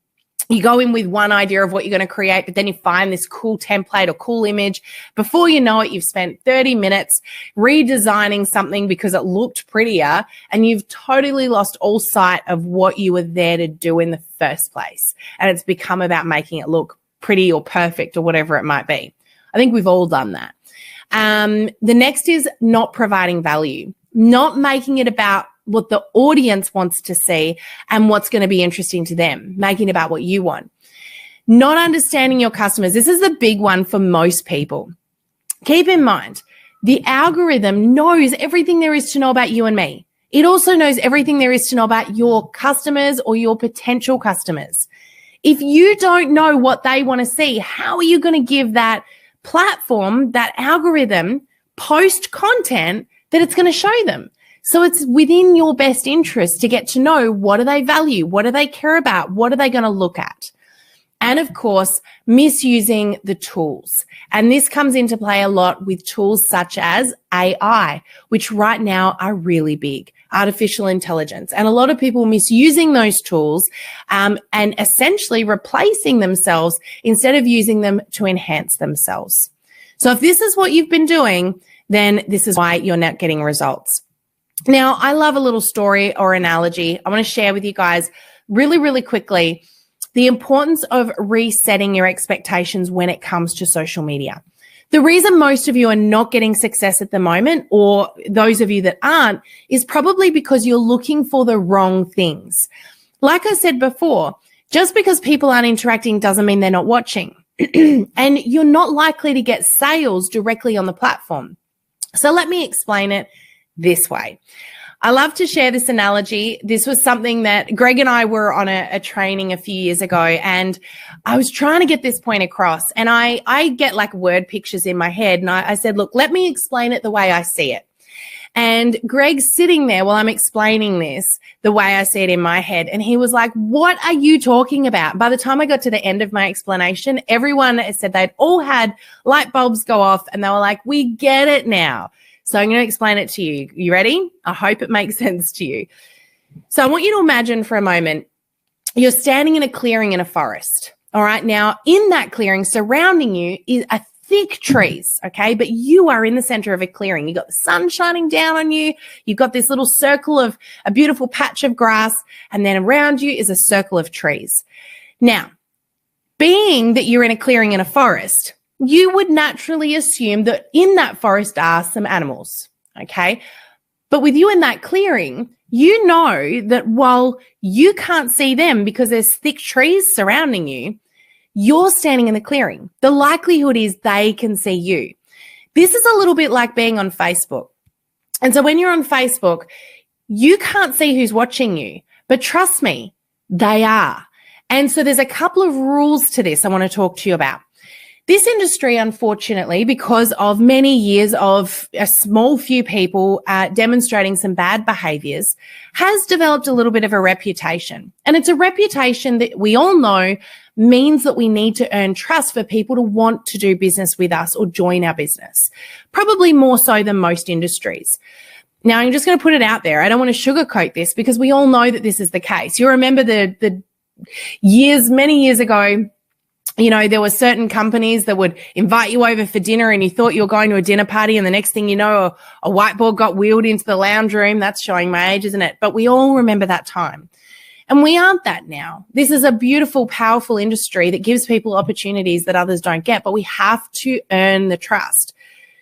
you go in with one idea of what you're going to create, but then you find this cool template or cool image. Before you know it, you've spent 30 minutes redesigning something because it looked prettier, and you've totally lost all sight of what you were there to do in the first place. And it's become about making it look pretty or perfect or whatever it might be. I think we've all done that. The next is not providing value, not making it about what the audience wants to see and what's going to be interesting to them, making it about what you want. Not understanding your customers. This is the big one for most people. Keep in mind, the algorithm knows everything there is to know about you and me. It also knows everything there is to know about your customers or your potential customers. If you don't know what they want to see, how are you going to give that platform, that algorithm, post content that it's going to show them? So it's within your best interest to get to know what do they value, what do they care about, what are they going to look at? And of course, misusing the tools. And this comes into play a lot with tools such as AI, which right now are really big. artificial intelligence, and a lot of people misusing those tools and essentially replacing themselves instead of using them to enhance themselves. So if this is what you've been doing, then this is why you're not getting results. Now, I love a little story or analogy. I want to share with you guys really, really quickly the importance of resetting your expectations when it comes to social media. The reason most of you are not getting success at the moment, or those of you that aren't, is probably because you're looking for the wrong things. Like I said before, just because people aren't interacting doesn't mean they're not watching. And you're not likely to get sales directly on the platform. So let me explain it this way. I love to share this analogy. This was something that Greg and I were on a training a few years ago, and I was trying to get this point across. And I get like word pictures in my head, and I said, look, let me explain it the way I see it. And Greg's sitting there while I'm explaining this the way I see it in my head. And he was like, what are you talking about? By the time I got to the end of my explanation, everyone said they'd all had light bulbs go off, and they were like, we get it now. So I'm going to explain it to you. You ready? I hope it makes sense to you. So I want you to imagine for a moment, you're standing in a clearing in a forest. All right. Now, in that clearing, surrounding you is a thick trees. Okay. But you are in the center of a clearing. You've got the sun shining down on you. You've got this little circle of a beautiful patch of grass. And then around you is a circle of trees. Now, being that you're in a clearing in a forest, you would naturally assume that in that forest are some animals, okay? But with you in that clearing, you know that while you can't see them because there's thick trees surrounding you, you're standing in the clearing. The likelihood is they can see you. This is a little bit like being on Facebook. And so when you're on Facebook, you can't see who's watching you, but trust me, they are. And so there's a couple of rules to this I want to talk to you about. This industry, unfortunately, because of many years of a small few people demonstrating some bad behaviors, has developed a little bit of a reputation. And it's a reputation that we all know means that we need to earn trust for people to want to do business with us or join our business, probably more so than most industries. Now, I'm just going to put it out there. I don't want to sugarcoat this because we all know that this is the case. You remember the many years ago, you know, there were certain companies that would invite you over for dinner and you thought you were going to a dinner party, and the next thing you know, a whiteboard got wheeled into the lounge room. That's showing my age, isn't it? But we all remember that time. And we aren't that now. This is a beautiful, powerful industry that gives people opportunities that others don't get, but we have to earn the trust.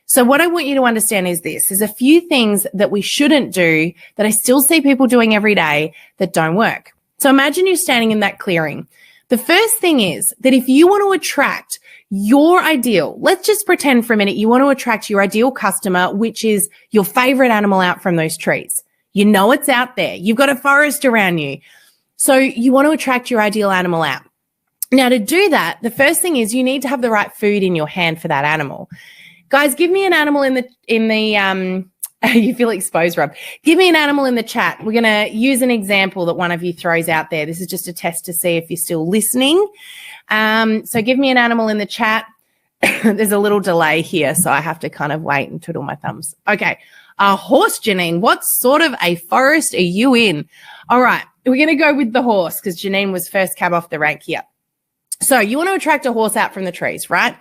So what I want you to understand is this. There's a few things that we shouldn't do that I still see people doing every day that don't work. So imagine you're standing in that clearing. The first thing is that if you want to attract your ideal, let's just pretend for a minute you want to attract your ideal customer, which is your favorite animal out from those trees. You know it's out there. You've got a forest around you. So you want to attract your ideal animal out. Now, to do that, the first thing is you need to have the right food in your hand for that animal. Guys, give me an animal in the you feel exposed, Rob. Give me an animal in the chat. We're going to use an example that one of you throws out there. This is just a test to see if you're still listening. So give me an animal in the chat. There's a little delay here, so I have to kind of wait and twiddle my thumbs. Okay. A horse, Janine. What sort of a forest are you in? All right. We're going to go with the horse because Janine was first cab off the rank here. So you want to attract a horse out from the trees, right?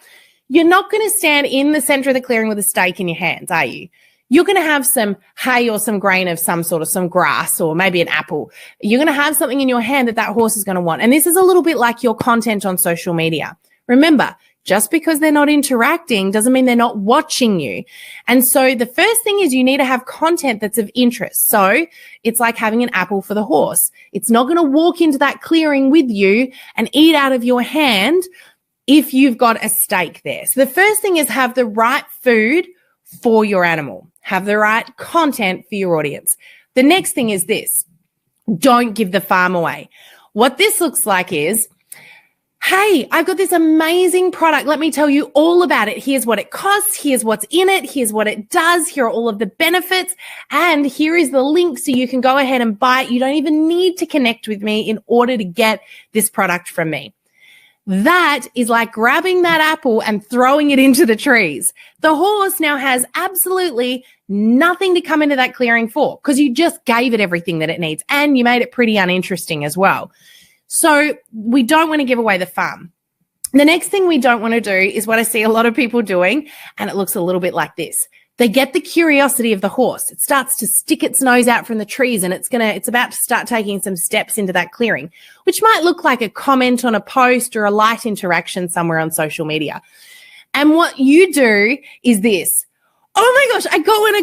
You're not going to stand in the center of the clearing with a stake in your hands, are you? You're going to have some hay or some grain of some sort of some grass or maybe an apple. You're going to have something in your hand that horse is going to want. And this is a little bit like your content on social media. Remember, just because they're not interacting doesn't mean they're not watching you. And so the first thing is you need to have content that's of interest. So it's like having an apple for the horse. It's not going to walk into that clearing with you and eat out of your hand if you've got a stake there. So the first thing is have the right food for your animal. Have the right content for your audience. The next thing is this. Don't give the farm away. What this looks like is, hey, I've got this amazing product. Let me tell you all about it. Here's what it costs. Here's what's in it. Here's what it does. Here are all of the benefits. And here is the link so you can go ahead and buy it. You don't even need to connect with me in order to get this product from me. That is like grabbing that apple and throwing it into the trees. The horse now has absolutely nothing to come into that clearing for because you just gave it everything that it needs and you made it pretty uninteresting as well. So we don't want to give away the fun. The next thing we don't want to do is what I see a lot of people doing, and it looks a little bit like this. They get the curiosity of the horse. It starts to stick its nose out from the trees and it's about to start taking some steps into that clearing, which might look like a comment on a post or a light interaction somewhere on social media. And what you do is this. Oh my gosh, I go in.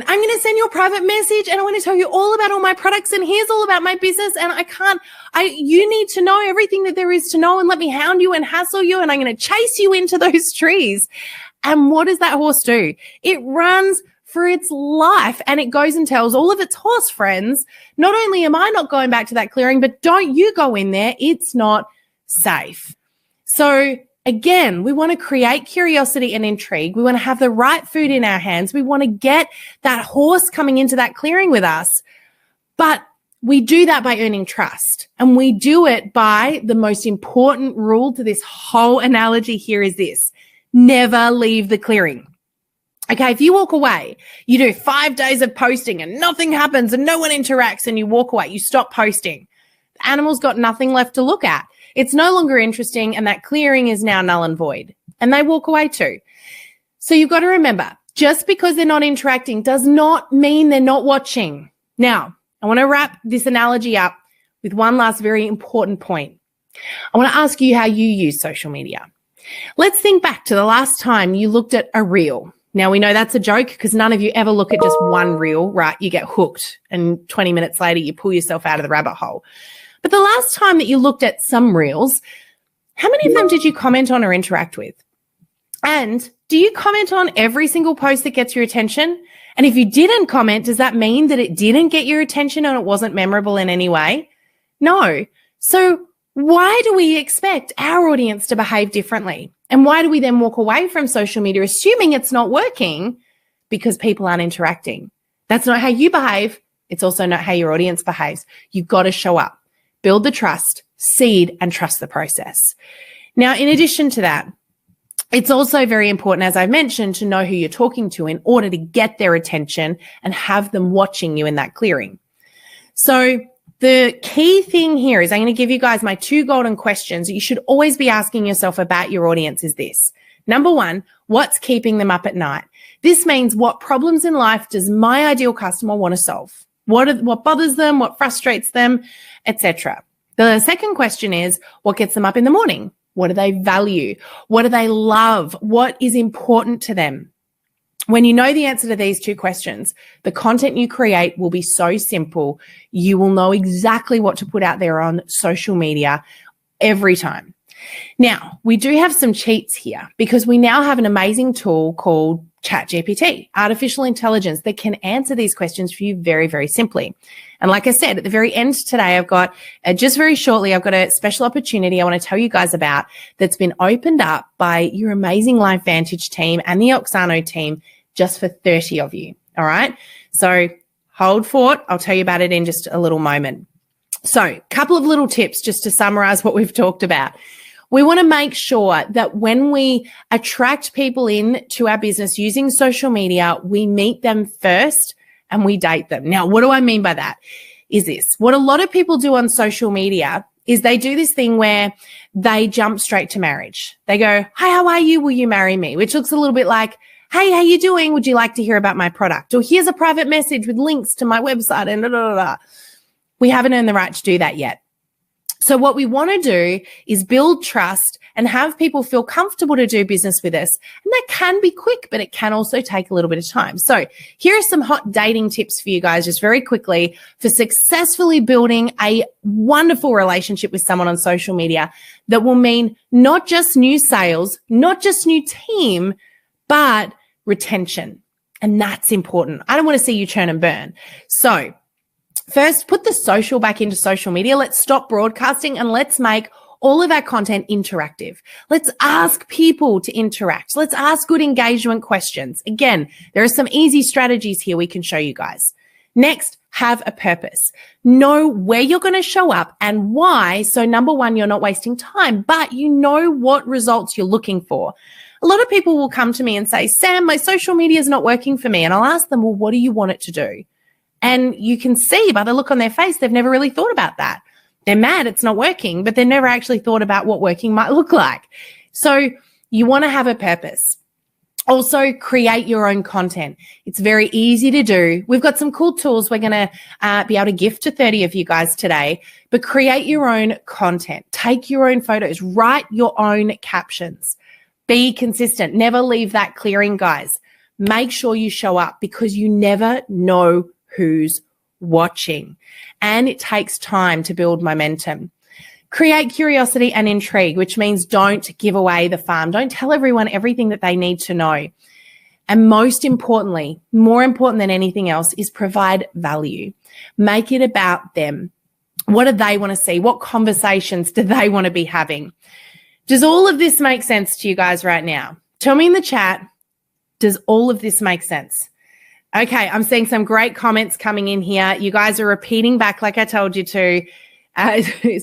I'm going to send you a private message and I want to tell you all about all my products and here's all about my business. And you need to know everything that there is to know and let me hound you and hassle you. And I'm going to chase you into those trees. And what does that horse do? It runs for its life and it goes and tells all of its horse friends, not only am I not going back to that clearing, but don't you go in there. It's not safe. So again, we want to create curiosity and intrigue. We want to have the right food in our hands. We want to get that horse coming into that clearing with us. But we do that by earning trust. And we do it by the most important rule to this whole analogy here is this. Never leave the clearing. Okay, if you walk away, you do 5 days of posting and nothing happens and no one interacts and you walk away, you stop posting. The animal's got nothing left to look at. It's no longer interesting and that clearing is now null and void. And they walk away too. So you've got to remember, just because they're not interacting does not mean they're not watching. Now, I want to wrap this analogy up with one last very important point. I want to ask you how you use social media. Let's think back to the last time you looked at a reel. Now, we know that's a joke because none of you ever look at just one reel, right? You get hooked and 20 minutes later you pull yourself out of the rabbit hole. But the last time that you looked at some reels, how many of them did you comment on or interact with? And do you comment on every single post that gets your attention? And if you didn't comment, does that mean that it didn't get your attention and it wasn't memorable in any way? No. So why do we expect our audience to behave differently? And why do we then walk away from social media assuming it's not working because people aren't interacting? That's not how you behave. It's also not how your audience behaves. You've got to show up, build the trust, seed, and trust the process. Now, in addition to that, it's also very important, as I mentioned, to know who you're talking to in order to get their attention and have them watching you in that clearing. So the key thing here is I'm going to give you guys my 2 golden questions that you should always be asking yourself about your audience is this. Number 1, what's keeping them up at night? This means what problems in life does my ideal customer want to solve? What bothers them? What frustrates them, etc. The second question is what gets them up in the morning? What do they value? What do they love? What is important to them? When you know the answer to these 2 questions, the content you create will be so simple. You will know exactly what to put out there on social media every time. Now, we do have some cheats here because we now have an amazing tool called ChatGPT, artificial intelligence that can answer these questions for you very, very simply. And like I said, at the very end today, I've got, just very shortly, I've got a special opportunity I want to tell you guys about that's been opened up by your amazing LifeVantage team and the Oxano team just for 30 of you. All right. So hold fort. I'll tell you about it in just a little moment. So a couple of little tips just to summarize what we've talked about. We want to make sure that when we attract people in to our business using social media, we meet them first and we date them. Now, what do I mean by that? Is this what a lot of people do on social media is they do this thing where they jump straight to marriage. They go, hi, how are you? Will you marry me? Which looks a little bit like, hey, how you doing? Would you like to hear about my product? Or here's a private message with links to my website and da, da, da, da. We haven't earned the right to do that yet. So what we want to do is build trust and have people feel comfortable to do business with us. And that can be quick, but it can also take a little bit of time. So here are some hot dating tips for you guys just very quickly for successfully building a wonderful relationship with someone on social media that will mean not just new sales, not just new team, but retention. And that's important. I don't want to see you churn and burn. So first, put the social back into social media. Let's stop broadcasting and let's make all of our content interactive. Let's ask people to interact. Let's ask good engagement questions. Again, there are some easy strategies here we can show you guys. Next, have a purpose. Know where you're going to show up and why. So number one, you're not wasting time, but you know what results you're looking for. A lot of people will come to me and say, Sam, my social media is not working for me. And I'll ask them, well, what do you want it to do? And you can see by the look on their face, they've never really thought about that. They're mad it's not working, but they've never actually thought about what working might look like. So you want to have a purpose. Also, create your own content. It's very easy to do. We've got some cool tools we're going to be able to gift to 30 of you guys today, but create your own content. Take your own photos. Write your own captions. Be consistent. Never leave that clearing, guys. Make sure you show up because you never know who's watching. And it takes time to build momentum. Create curiosity and intrigue, which means don't give away the farm. Don't tell everyone everything that they need to know. And most importantly, more important than anything else, is provide value. Make it about them. What do they want to see? What conversations do they want to be having? Does all of this make sense to you guys right now? Tell me in the chat, does all of this make sense? Okay, I'm seeing some great comments coming in here. You guys are repeating back like I told you to.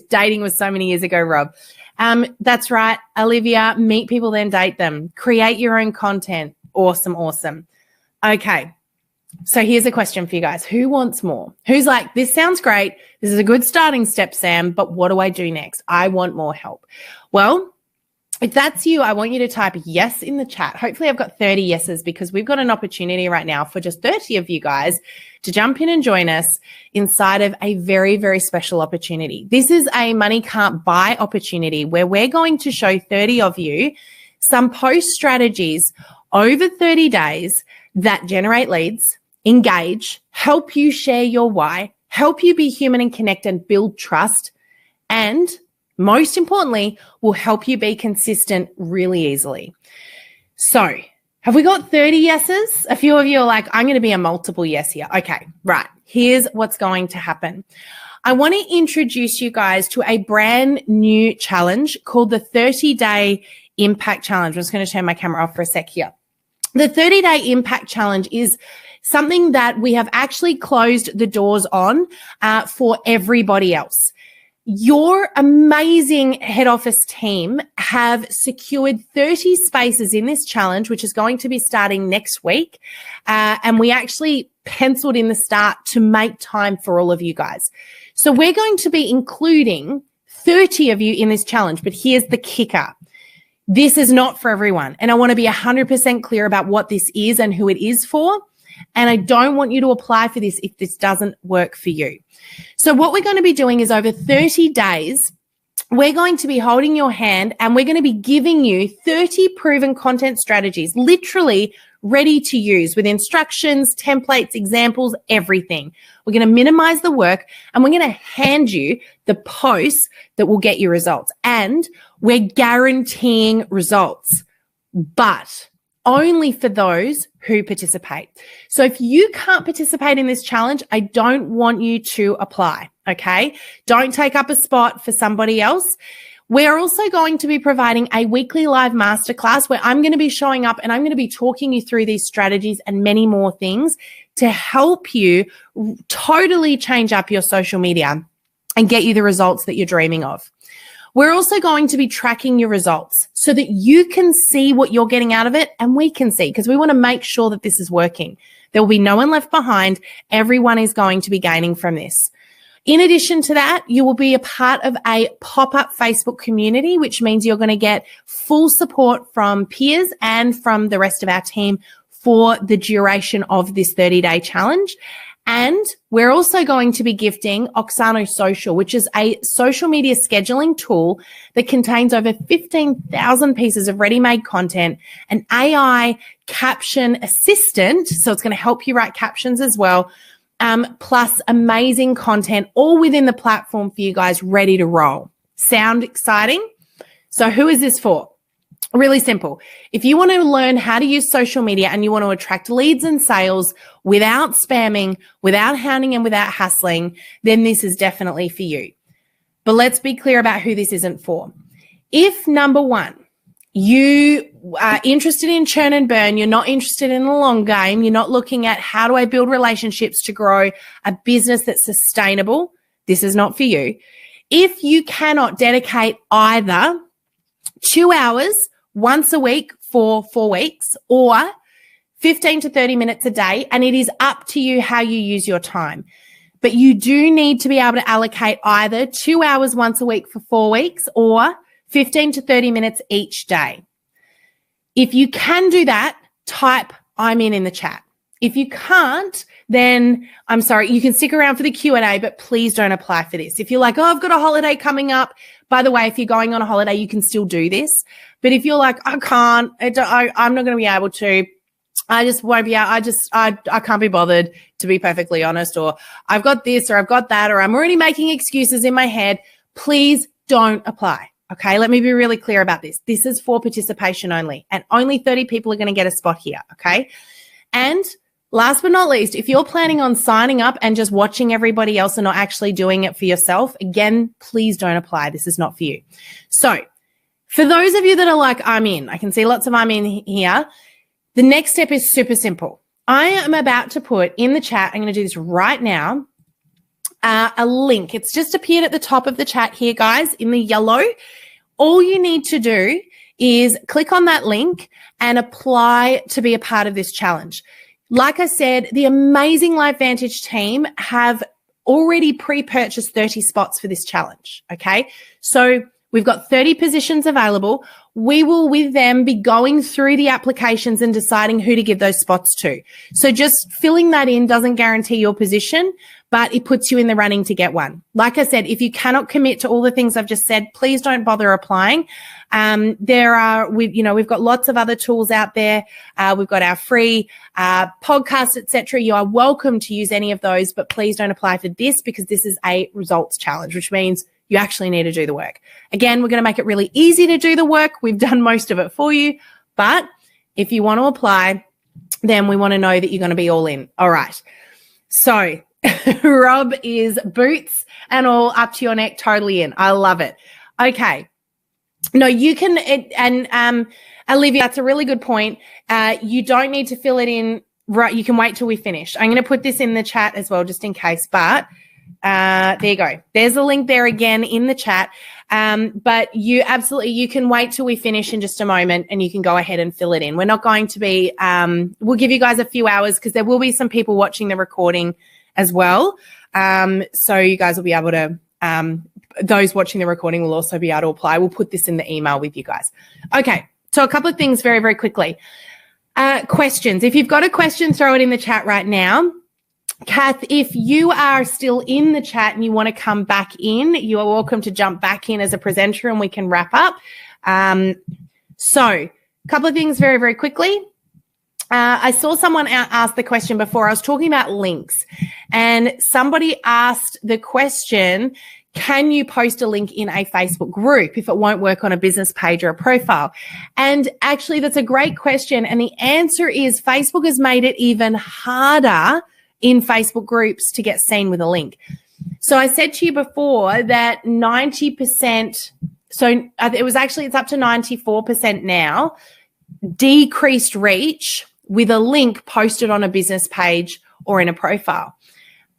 Dating was so many years ago, Rob. That's right, Olivia. Meet people, then date them. Create your own content. Awesome, awesome. Okay, so here's a question for you guys. Who wants more? Who's like, this sounds great. This is a good starting step, Sam, but what do I do next? I want more help. Well, if that's you, I want you to type yes in the chat. Hopefully I've got 30 yeses because we've got an opportunity right now for just 30 of you guys to jump in and join us inside of a very, very special opportunity. This is a money can't buy opportunity where we're going to show 30 of you some post strategies over 30 days that generate leads, engage, help you share your why, help you be human and connect and build trust, and most importantly, will help you be consistent really easily. So, have we got 30 yeses? A few of you are like, I'm going to be a multiple yes here. Okay, right. Here's what's going to happen. I want to introduce you guys to a brand new challenge called the 30-Day Impact Challenge. I'm just going to turn my camera off for a sec here. The 30-Day Impact Challenge is something that we have actually closed the doors on for everybody else. Your amazing head office team have secured 30 spaces in this challenge, which is going to be starting next week. And we actually penciled in the start to make time for all of you guys. So we're going to be including 30 of you in this challenge, but here's the kicker. This is not for everyone. And I want to be 100% clear about what this is and who it is for. And I don't want you to apply for this if this doesn't work for you. So what we're going to be doing is over 30 days, we're going to be holding your hand and we're going to be giving you 30 proven content strategies, literally ready to use with instructions, templates, examples, everything. We're going to minimize the work and we're going to hand you the posts that will get you results. And we're guaranteeing results, but only for those who participate. So if you can't participate in this challenge, I don't want you to apply, okay? Don't take up a spot for somebody else. We're also going to be providing a weekly live masterclass where I'm going to be showing up and I'm going to be talking you through these strategies and many more things to help you totally change up your social media and get you the results that you're dreaming of. We're also going to be tracking your results so that you can see what you're getting out of it and we can see, because we want to make sure that this is working. There will be no one left behind. Everyone is going to be gaining from this. In addition to that, you will be a part of a pop-up Facebook community, which means you're going to get full support from peers and from the rest of our team for the duration of this 30-day challenge. And we're also going to be gifting Oxano Social, which is a social media scheduling tool that contains over 15,000 pieces of ready-made content, an AI caption assistant, so it's going to help you write captions as well, plus amazing content all within the platform for you guys ready to roll. Sound exciting? So who is this for? Really simple. If you want to learn how to use social media and you want to attract leads and sales without spamming, without hounding and without hassling, then this is definitely for you. But let's be clear about who this isn't for. If number one, you are interested in churn and burn, you're not interested in the long game, you're not looking at how do I build relationships to grow a business that's sustainable, this is not for you. If you cannot dedicate either 2 hours once a week for 4 weeks or 15 to 30 minutes a day, and it is up to you how you use your time. But you do need to be able to allocate either 2 hours once a week for 4 weeks or 15 to 30 minutes each day. If you can do that, type I'm in the chat. If you can't, then I'm sorry, you can stick around for the Q&A, but please don't apply for this. If you're like, oh, I've got a holiday coming up. By the way, if you're going on a holiday, you can still do this. But if you're like, I can't, I'm not going to be able to, I just won't be out. I can't be bothered, to be perfectly honest, or I've got this or I've got that, or I'm already making excuses in my head. Please don't apply. Okay, let me be really clear about this. This is for participation only, and only 30 people are going to get a spot here. Okay. And last but not least, if you're planning on signing up and just watching everybody else and not actually doing it for yourself, again, please don't apply. This is not for you. So for those of you that are like, I'm in, I can see lots of I'm in here. The next step is super simple. I am about to put in the chat, I'm going to do this right now, a link. It's just appeared at the top of the chat here, guys, in the yellow. All you need to do is click on that link and apply to be a part of this challenge. Like I said, the amazing LifeVantage team have already pre-purchased 30 spots for this challenge, okay? So we've got 30 positions available. We will, with them, be going through the applications and deciding who to give those spots to. So just filling that in doesn't guarantee your position, but it puts you in the running to get one. Like I said, if you cannot commit to all the things I've just said, please don't bother applying. We've got lots of other tools out there. We've got our free podcasts, etc. You are welcome to use any of those, but please don't apply for this because this is a results challenge, which means you actually need to do the work. Again, we're going to make it really easy to do the work. We've done most of it for you. But if you want to apply, then we want to know that you're going to be all in. All right. So Rob is boots and all up to your neck, totally in. I love it. Okay. No, you can, Olivia, that's a really good point. You don't need to fill it in. Right. You can wait till we finish. I'm going to put this in the chat as well, just in case, but there you go. There's a link there again in the chat. But you can wait till we finish in just a moment and you can go ahead and fill it in. We're not going to be, we'll give you guys a few hours because there will be some people watching the recording as well. So you guys will be able to, those watching the recording will also be able to apply. We'll put this in the email with you guys. Okay. So a couple of things very, very quickly. Questions. If you've got a question, throw it in the chat right now. Kath, if you are still in the chat and you want to come back in, you are welcome to jump back in as a presenter and we can wrap up. So a couple of things very, very quickly. I saw someone ask the question before. I was talking about links and somebody asked the question, can you post a link in a Facebook group if it won't work on a business page or a profile? And actually, that's a great question. And the answer is Facebook has made it even harder in Facebook groups to get seen with a link. So I said to you before that 90%, so it's up to 94% now, decreased reach with a link posted on a business page or in a profile.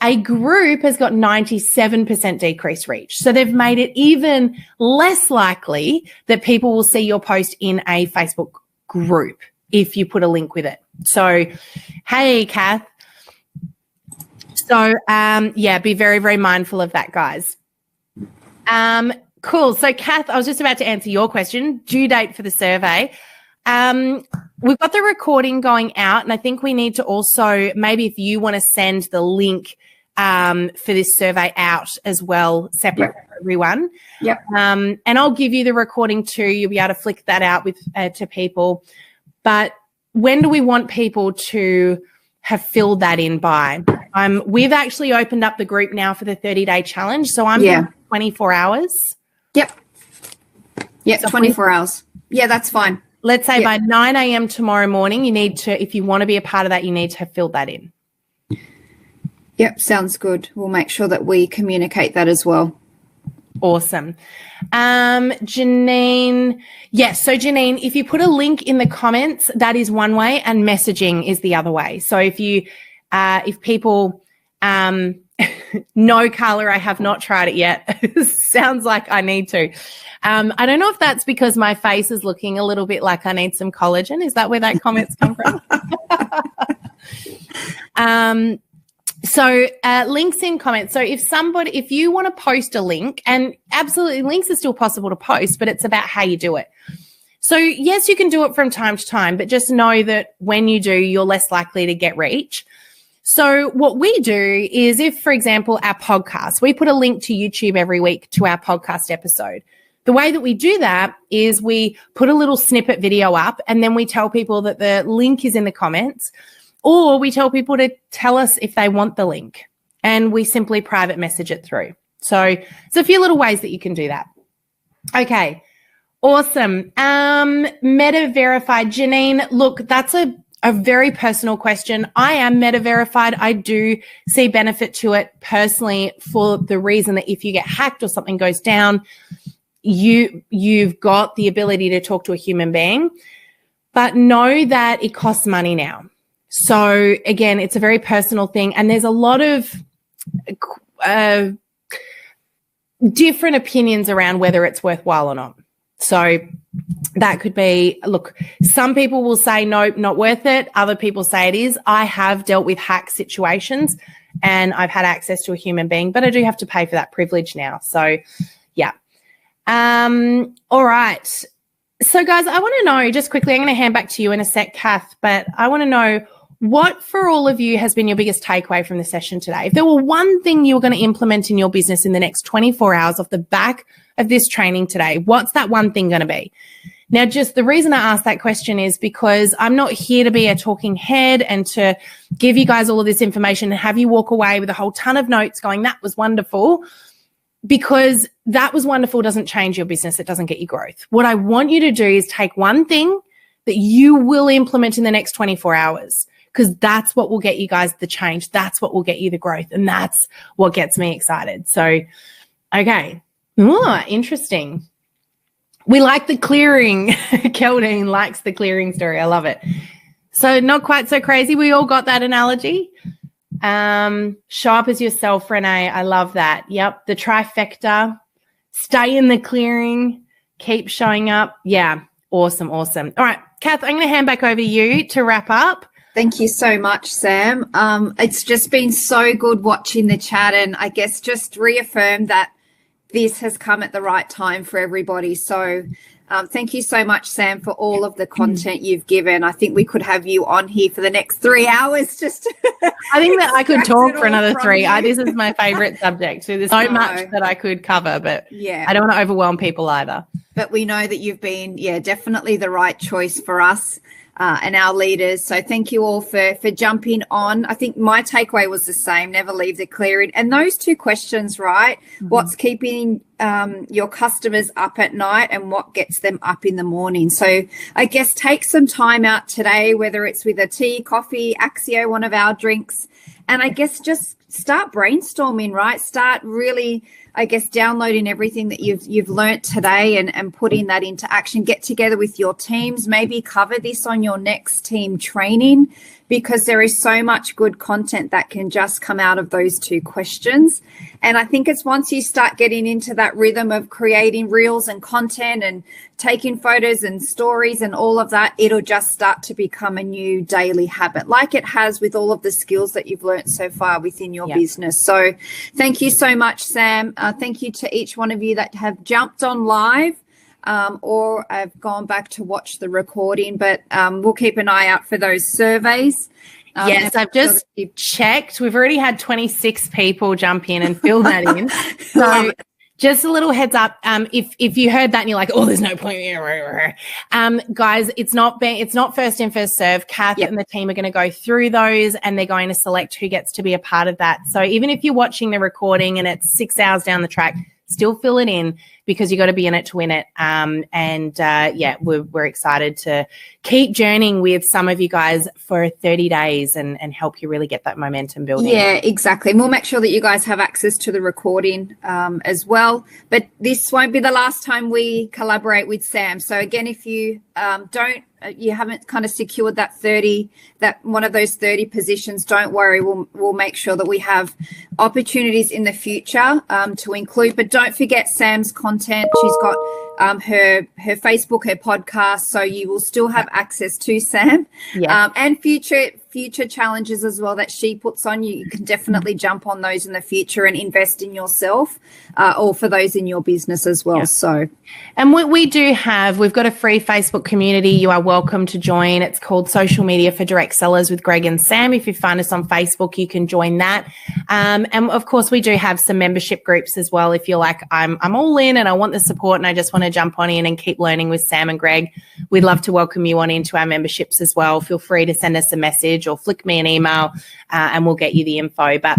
A group has got 97% decreased reach. So they've made it even less likely that people will see your post in a Facebook group if you put a link with it. So, hey, Kath. So, be very, very mindful of that, guys. Cool. So, Kath, I was just about to answer your question, due date for the survey. We've got the recording going out, and I think we need to also, maybe if you want to send the link for this survey out as well, separate for everyone. Yep. And I'll give you the recording too. You'll be able to flick that out with to people. But when do we want people to have filled that in by? We've actually opened up the group now for the 30-day challenge. So I'm 24 hours. Yep, so 24 hours. Yeah, that's fine. Let's say by 9 a.m. tomorrow morning, you need to, if you want to be a part of that, you need to have filled that in. Yep, sounds good. We'll make sure that we communicate that as well. Awesome. Janine. Yes. So Janine, if you put a link in the comments, that is one way, and messaging is the other way. So if people, no, Carla, I have not tried it yet. Sounds like I need to. I don't know if that's because my face is looking a little bit like I need some collagen. Is that where that comment's come from? So links in comments. So if you want to post a link, and absolutely links are still possible to post, but it's about how you do it. So yes, you can do it from time to time, but just know that when you do, you're less likely to get reach. So what we do is, if, for example, our podcast, we put a link to YouTube every week to our podcast episode. The way that we do that is we put a little snippet video up, and then we tell people that the link is in the comments. Or we tell people to tell us if they want the link, and we simply private message it through. So there's a few little ways that you can do that. Okay, awesome. Meta verified. Janine, look, that's a very personal question. I am meta verified. I do see benefit to it personally, for the reason that if you get hacked or something goes down, you've got the ability to talk to a human being. But know that it costs money now. So again, it's a very personal thing, and there's a lot of different opinions around whether it's worthwhile or not. So that could be, look, some people will say, nope, not worth it. Other people say it is. I have dealt with hack situations and I've had access to a human being, but I do have to pay for that privilege now. So yeah. All right. So guys, I want to know just quickly, I'm going to hand back to you in a sec, Kath, but I want to know, what for all of you has been your biggest takeaway from the session today? If there were one thing you were going to implement in your business in the next 24 hours off the back of this training today, what's that one thing going to be? Now, just the reason I asked that question is because I'm not here to be a talking head and to give you guys all of this information and have you walk away with a whole ton of notes going, that was wonderful, because that was wonderful doesn't change your business. It doesn't get you growth. What I want you to do is take one thing that you will implement in the next 24 hours. Because that's what will get you guys the change. That's what will get you the growth. And that's what gets me excited. So, okay. Ooh, interesting. We like the clearing. Keldine likes the clearing story. I love it. So not quite so crazy. We all got that analogy. Show up as yourself, Renee. I love that. Yep. The trifecta. Stay in the clearing. Keep showing up. Yeah. Awesome. Awesome. All right, Kath, I'm going to hand back over to you to wrap up. Thank you so much, Sam. It's just been so good watching the chat, and I guess just reaffirm that this has come at the right time for everybody. So thank you so much, Sam, for all of the content you've given. I think we could have you on here for the next 3 hours. Just I think that I could talk for another 3. This is my favorite subject. So there's so much that I could cover, but yeah, I don't want to overwhelm people either. But we know that you've been, definitely the right choice for us. And our leaders. So thank you all for jumping on. I think my takeaway was the same, never leave the clearing. And those 2 questions, right? Mm-hmm. What's keeping your customers up at night and what gets them up in the morning? So I guess take some time out today, whether it's with a tea, coffee, Axio, one of our drinks, and I guess just start brainstorming, right? Start really, I guess, downloading everything that you've learnt today and putting that into action. Get together with your teams, maybe cover this on your next team training, because there is so much good content that can just come out of those 2 questions. And I think it's once you start getting into that rhythm of creating reels and content and taking photos and stories and all of that, it'll just start to become a new daily habit, like it has with all of the skills that you've learned so far within your business. So thank you so much, Sam. Thank you to each one of you that have jumped on live. Or I've gone back to watch the recording, but we'll keep an eye out for those surveys. Yes, I've just checked. We've already had 26 people jump in and fill that in. So just a little heads up. If you heard that and you're like, oh, there's no point. Guys, it's not first in, first serve. Kath and the team are going to go through those and they're going to select who gets to be a part of that. So even if you're watching the recording and it's 6 hours down the track, still fill it in, because you got to be in it to win it. We're excited to keep journeying with some of you guys for 30 days and help you really get that momentum building. Yeah, exactly. And we'll make sure that you guys have access to the recording as well. But this won't be the last time we collaborate with Sam. So again, if you you haven't kind of secured that one of those 30 positions, don't worry. We'll make sure that we have opportunities in the future to include. But don't forget Sam's content. She's got her Facebook, her podcast, so you will still have access to Sam. Yes. And future challenges as well that she puts on. You can definitely jump on those in the future and invest in yourself, or for those in your business as well. Yeah. So, and we've got a free Facebook community. You are welcome to join. It's called Social Media for Direct Sellers with Greg and Sam. If you find us on Facebook, you can join that. And of course, we do have some membership groups as well. If you're like, I'm all in and I want the support and I just want to jump on in and keep learning with Sam and Greg, we'd love to welcome you on into our memberships as well. Feel free to send us a message or flick me an email and we'll get you the info. But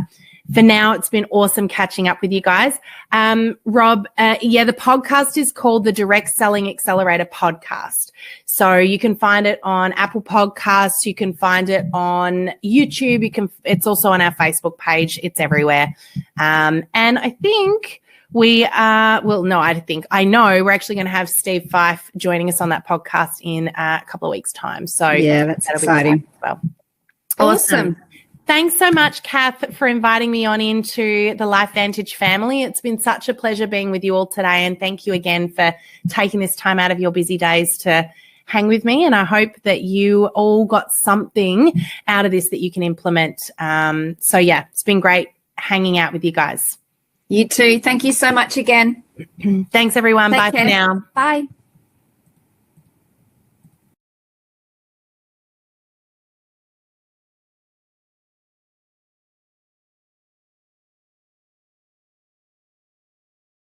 for now, it's been awesome catching up with you guys. Rob, the podcast is called the Direct Selling Accelerator Podcast. So you can find it on Apple Podcasts. You can find it on YouTube. It's also on our Facebook page. It's everywhere. And I think I know we're actually going to have Steve Fife joining us on that podcast in a couple of weeks' time. So yeah, that's exciting. As well. Awesome. Thanks so much, Kath, for inviting me on into the LifeVantage family. It's been such a pleasure being with you all today, and thank you again for taking this time out of your busy days to hang with me. And I hope that you all got something out of this that you can implement. It's been great hanging out with you guys. You too. Thank you so much again. Thanks, everyone. Take Bye care. for now. Bye.